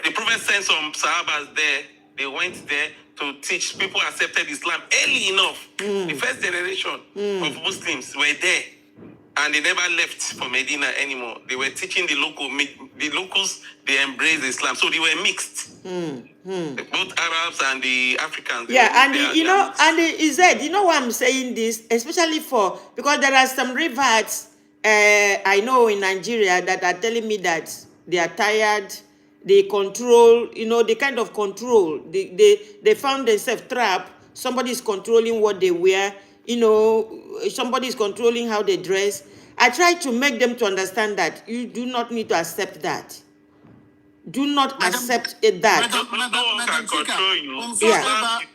The Prophet sent some Sahabas there. They went there to teach. People accepted Islam early enough. The first generation of Muslims were there, and they never left for Medina anymore. They were teaching the locals. They embraced Islam, so they were mixed. Both Arabs and the Africans. Yeah, and he said, you know why I'm saying this, especially because there are some reverts I know in Nigeria that are telling me that they are tired. They control, they kind of control. They found themselves trapped. Somebody is controlling what they wear. Somebody is controlling how they dress. I try to make them to understand that you do not need to accept that. Do not accept that. No one can control you.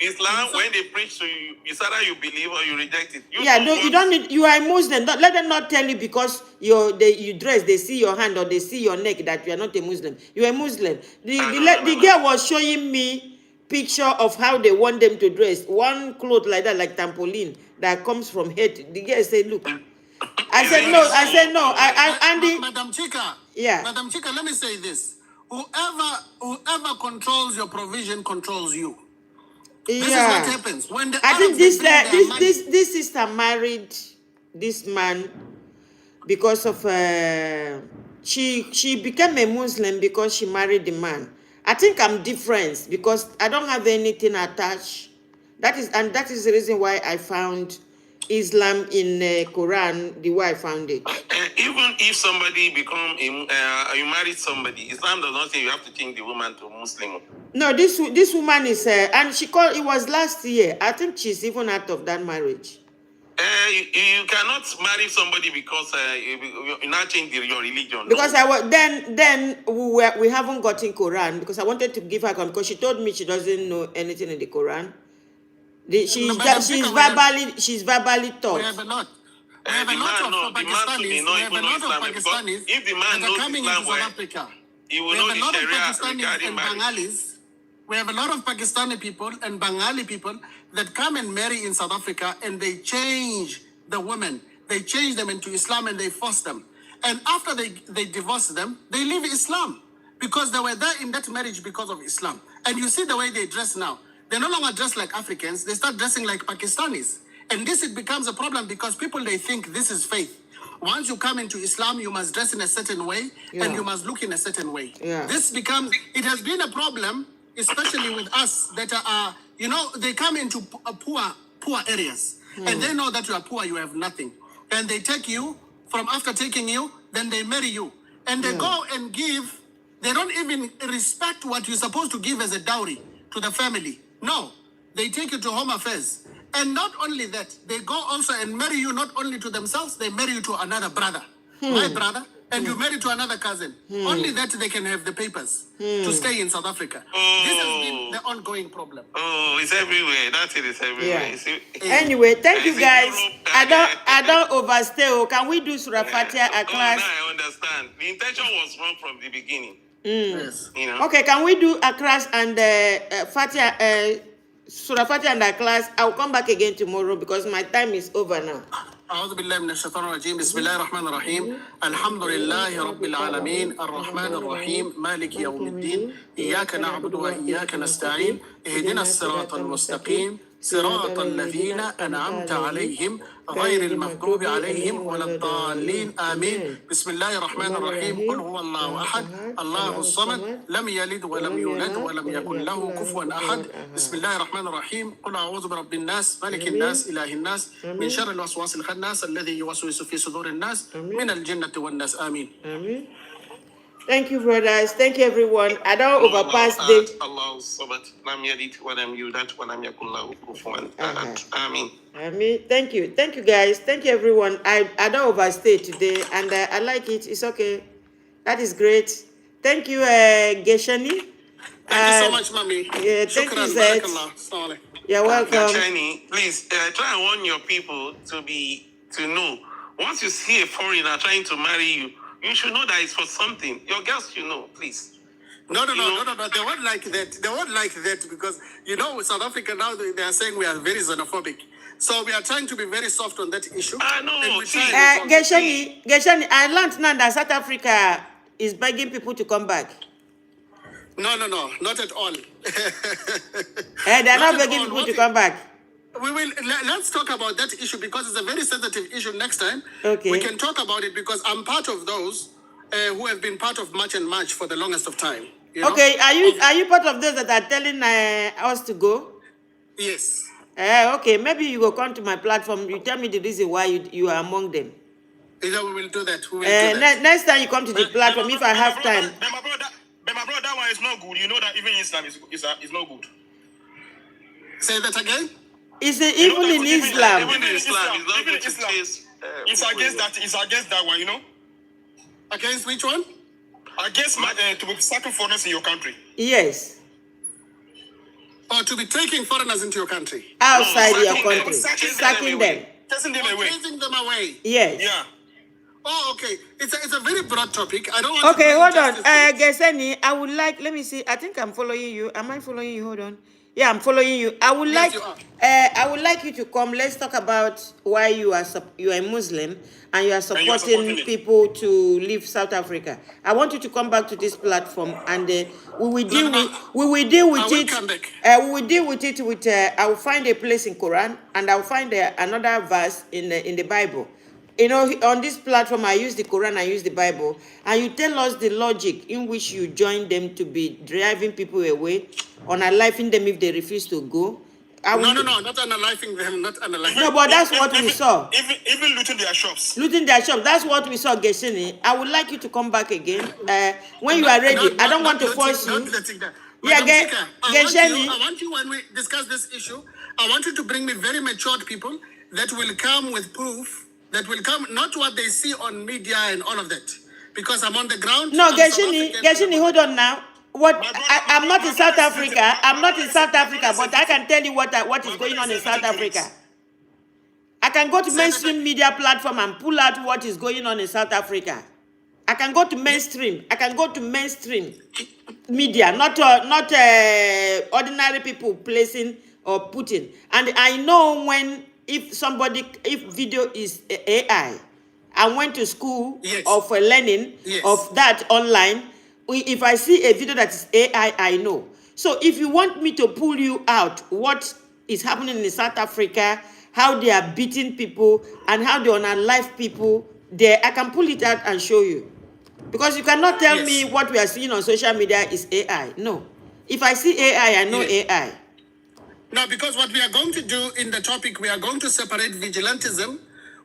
Islam, when they preach to you, it's either you believe or you reject it. You don't need. You are a Muslim. Let them not tell you because you dress, they see your hand or they see your neck that you are not a Muslim. You are a Muslim. The girl was showing me picture of how they want them to dress. One cloth like that, like trampoline, that comes from head. The girl said, "Look, I said no. I said no. Andy. Madam Chika. Yeah. Madam Chika, let me say this. Whoever controls your provision controls you. This is what happens when the I think Arabs, they bring their money. this sister married this man because of she became a Muslim because she married the man. I think I'm different because I don't have anything attached. That is the reason why I found Islam in Quran the way I found it. Even if somebody you married somebody, Islam does not say you have to change the woman to Muslim. No, this woman is and she called. It was last year. I think she's even out of that marriage. You cannot marry somebody because you not change your religion. Because then we haven't gotten Quran because I wanted to give her Quran because she told me she doesn't know anything in the Quran. She's verbally taught. We have a lot. We have a lot of Pakistanis. We have a lot of Pakistanis that are coming into South Africa. We have a lot of Pakistanis and Bengalis. We have a lot of Pakistani people and Bengali people that come and marry in South Africa and they change the women. They change them into Islam and they force them. And after they divorce them, they leave Islam because they were there in that marriage because of Islam. And you see the way they dress now. They no longer dress like Africans. They start dressing like Pakistanis. And it becomes a problem because people, they think this is faith. Once you come into Islam, you must dress in a certain way and you must look in a certain way. Yeah. It has been a problem, especially with us that are, they come into poor areas and they know that you are poor, you have nothing. And they take you, after taking you, then they marry you. And they go and give, they don't even respect what you're supposed to give as a dowry to the family. No, they take you to home affairs. And not only that, they go also and marry you not only to themselves, they marry you to another brother, my brother, and you marry to another cousin. Only that they can have the papers to stay in South Africa. This has been the ongoing problem. Oh, it's everywhere. That is everywhere. Yeah. Anyway, thank you guys. I don't overstay. Can we do Surah Fatiha a class? Now I understand. The intention was wrong from the beginning. Yes. Okay, can we do a class and Fatiha, Surah Fatiha and a class? I'll come back again tomorrow because my time is over now. أعوذ بالله من الشيطان الرجيم بسم الله الرحمن الرحيم الحمد لله رب العالمين الرحمن الرحيم مالك يوم الدين إياك نعبد وإياك نستعين اهدنا الصراط المستقيم صراط الذين أنعمت عليهم غير المغضوب عليهم ولا الضالين آمين بسم الله الرحمن الرحيم قل هو الله أحد الله الصمد لم يلد ولم يولد ولم يكن له كفوا أحد بسم الله الرحمن الرحيم قل أعوذ برب الناس ملك الناس إله الناس من شر الوسواس الخناس الذي يوسوس في صدور الناس من الجنة والناس آمين. Thank you, brothers. Thank you, everyone. I don't overpass the. Allah Sabat, Lam Yadit, Walam Yudat, Walam Yakullahu Kufuwan Ahad. Amin. Amen. Thank you, guys. Thank you, everyone. I don't overstay today, and I like it. It's okay. That is great. Thank you, Geshani. Thank you so much, Mami. Yeah, thank you, Zed. Sorry. You're welcome. Geshani, please try and warn your people to know. Once you see a foreigner trying to marry you, you should know that it's for something. Your girls should know, please. No. They won't like that. They won't like that because, South Africa now, they are saying we are very xenophobic. So we are trying to be very soft on that issue. No, Geshani, I learned now that South Africa is begging people to come back. No, not at all. They're not begging people to come back. Let's talk about that issue because it's a very sensitive issue next time. Okay. We can talk about it because I'm part of those who have been part of March and March for the longest of time. Okay, are you part of those that are telling us to go? Yes. Okay, maybe you go come to my platform. You tell me the reason why you are among them. We will do that. Next time you come to the platform, if I have time. But my brother, that one is not good. You know that even Islam is not good. Say that again. It's even in Islam. Even in Islam, It's against that one, Against which one? Against to be sacking foreigners in your country. Yes. Or to be taking foreigners into your country. Outside your country. Sacking them. Chasing them away. Chasing them away. Yes. Yeah. Oh, okay. It's a very broad topic. I don't want Okay, to hold on. Geseni, I would like, let me see. I think I'm following you. Am I following you? Hold on. Yeah, I'm following you. I would Yes, like you are. I would like you to come. Let's talk about why you are a Muslim and you are supporting supporting it. people to leave South Africa. I want you to come back to this platform and we will deal no, with we will deal with I will it. come back. We will deal with it with I will find a place in Quran and I will find another verse in the Bible. You know, on this platform, I use the Quran, I use the Bible, and you tell us the logic in which you join them to be driving people away, unaliving them if they refuse to go. No, not analyzing them, not analyzing. No, but that's what we saw. Even looting their shops. Looting their shop, that's what we saw, Geshini. I would like you to come back again. When you are ready, I don't want to force you. Yeah, I want you, when we discuss this issue, I want you to bring me very matured people that will come with proof, that will come, not what they see on media and all of that. Because I'm on the ground. No, Geshini, hold on now. I'm not in South Africa. I'm not in South Africa, but I can tell you what is going on in South Africa. I can go to mainstream media platform and pull out what is going on in South Africa. I can go to mainstream. I can go to mainstream media, not ordinary people placing or putting. And I know if video is AI, I went to school of learning of that online. If I see a video that is AI, I know. So if you want me to pull you out what is happening in South Africa, how they are beating people and how they unalive people, there I can pull it out and show you. Because you cannot tell me what we are seeing on social media is AI. No. If I see AI, I know AI. No, because what we are going to do in the topic, we are going to separate vigilantism,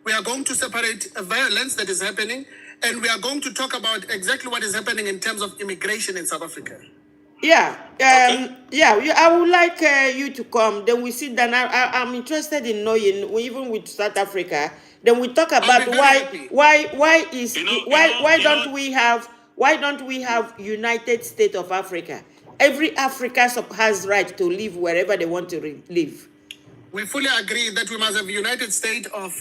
we are going to separate violence that is happening, and we are going to talk about exactly what is happening in terms of immigration in South Africa. Yeah, I would like you to come. Then we sit down. I'm interested in knowing, even with South Africa. Then we talk about why don't we have United States of Africa? Every Africa has right to live wherever they want to live. We fully agree that we must have United States of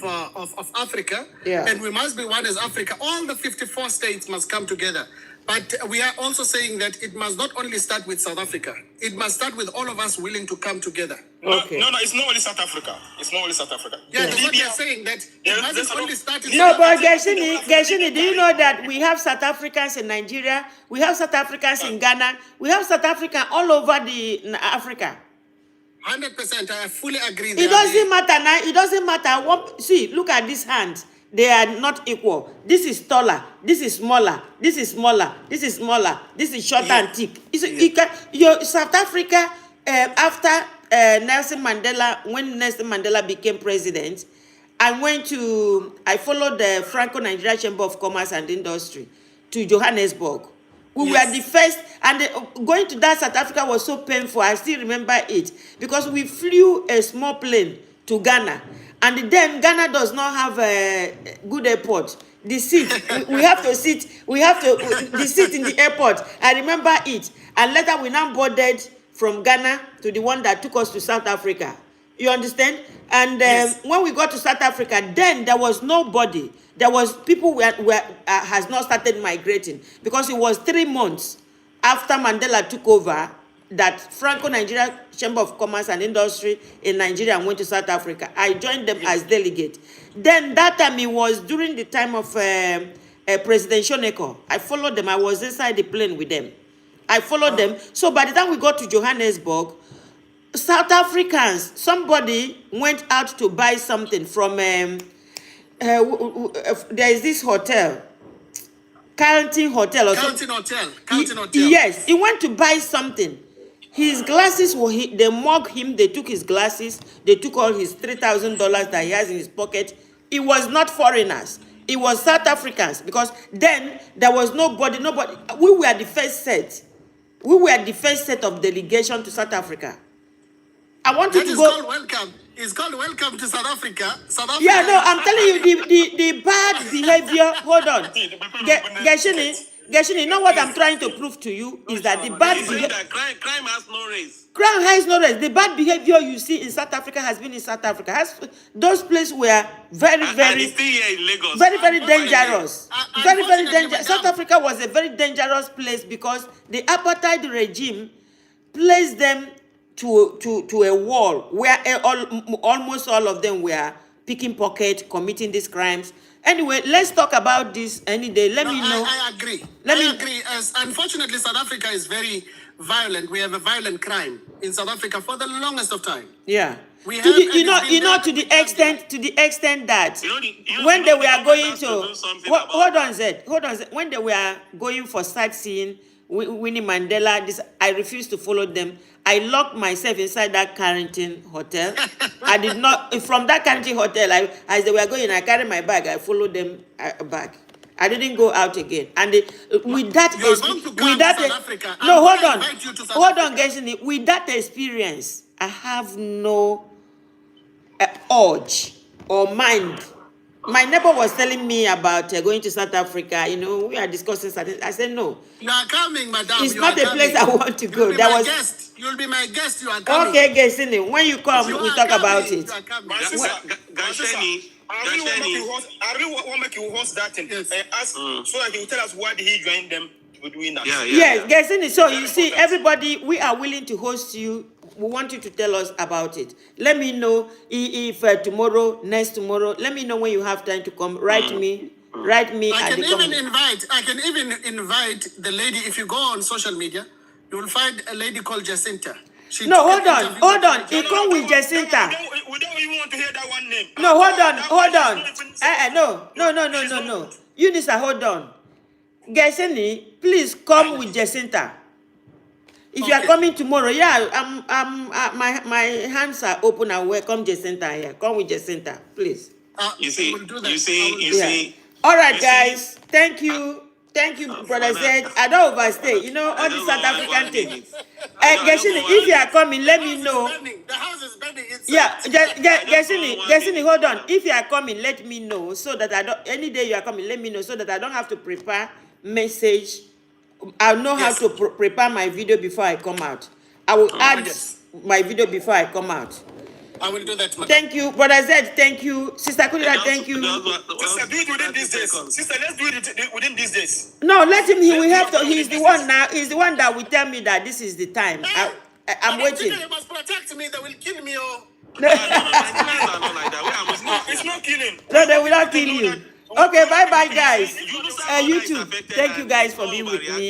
Africa, Yeah. and we must be one as Africa. All the 54 states must come together. But we are also saying that it must not only start with South Africa. It must start with all of us willing to come together. Okay. No, it's not only South Africa. It's not only South Africa. Yeah, that's what they're saying, that it must only start in No, South but Africa. Geshini, do you know that we have South Africans in Nigeria, we have South Africans in Ghana, we have South Africa all over Africa. 100%, I fully agree. It doesn't matter now. It doesn't matter. See, look at these hands. They are not equal. This is taller. This is smaller. This is smaller. This is smaller. This is shorter and thick. Your South Africa, after Nelson Mandela, when Nelson Mandela became president, I followed the Franco-Nigeria Chamber of Commerce and Industry to Johannesburg. We were the first, and going to that South Africa was so painful. I still remember it because we flew a small plane to Ghana, and then Ghana does not have a good airport. The seat we have to sit. The seat in the airport. I remember it, and later we now boarded from Ghana to the one that took us to South Africa. You understand? And when we got to South Africa, then there was nobody. There was people has not started migrating because it was 3 months after Mandela took over that Franco-Nigeria Chamber of Commerce and Industry in Nigeria went to South Africa. I joined them as delegate. Then that time it was during the time of President Shoneko. I followed them. I was inside the plane with them. I followed them. So by the time we got to Johannesburg, South Africans, somebody went out to buy something from there is this hotel, Carlton Hotel or something. Carlton Hotel. Yes, he went to buy something. His glasses they mugged him. They took his glasses. They took all his $3,000 that he has in his pocket. It was not foreigners. It was South Africans because then there was nobody. We were the first set. We were the first set of delegation to South Africa. I want you to go. Called welcome. It's called welcome to South Africa. Yeah, no, I'm telling you, the bad behavior. Hold on, Geshini, you know what I'm trying to prove to you is that the bad behavior. Crime has no race. Crime has no race. The bad behavior you see in South Africa has been in South Africa. Those places were very dangerous. Very dangerous. South Africa was a very dangerous place because the apartheid regime placed them to a wall where almost all of them were picking pocket, committing these crimes. Anyway, let's talk about this any day. Let me know. I agree. Let I me- agree. As unfortunately, South Africa is very violent. We have a violent crime in South Africa for the longest of time. Yeah. We To have, the, and you know, it's been there to the we can't extent that You know when the they were government going has to, do something hold on, Zed, when they were going for sightseeing, Winnie Mandela, I refused to follow them. I locked myself inside that Carrington hotel. I did not, from that Carrington hotel, as they were going, I carried my bag, I followed them back. I didn't go out again. And with that, You are going to come with that, to South Africa. I'm no, hold gonna on, invite you to South hold on, Africa. guys. With that experience, I have no urge or mind. My neighbor was telling me about going to South Africa. You know, we are discussing something. I said no. You are coming, madam. It's You not are a place coming. I want to go. You'll be There my was guest. You'll be my guest. You are coming. okay, Gesini. When you come, You we are talk coming. about it. You are coming. My sister, Gasheni, I really want to make you host that thing. Yes. Ask so that he will tell us why did he join them to be doing that. Yeah. Yes, Gesini. So Very you see, important. everybody, we are willing to host you. We want you to tell us about it. Let me know if tomorrow, next tomorrow. Let me know when you have time to come. Write me. Write me. I at can the even comment. invite the lady. If you go on social media, you will find a lady called Jacinta. She No, took hold an on, interview hold with on. me. He come with Jacinta. We don't even want to hear that one name. No, hold on, That hold one on. is not even- No. She's not No. good. Eunice, hold on. Gesini, please come with Jacinta. If you are Okay. coming tomorrow, yeah, my hands are open and welcome Jacinta here. Come with Jacinta, please. You see, I will do that. you see, I will you do Yeah. see. All right, you see, guys. Thank you, brother Zed. I don't overstay. You know I all don't this know South why African thing. minutes. I don't Gesini, know why if you are coming, let The me house know. is burning. The house is burning. It's Yeah, Gesini, minute. hold on. If you are coming, let me know so that I don't. Any day you are coming, let me know so that I don't have to prepare message. I'll know how to prepare my video before I come out. I will add yes. my video before I come out. I will do that, madam. Thank you, brother Zed. Thank you, sister Kudira. Thank you. Sister, do it within these days. Sister, let's do it within these days. No, let him. He will have to. Let's do it He's the within one these now. He's the one that will tell me that this is the time. I'm Madam waiting. Tina, you must protect me. They will kill me. Oh. It's not killing. No, they will not kill you. Okay, bye bye, guys. You YouTube. Thank you guys for being with me.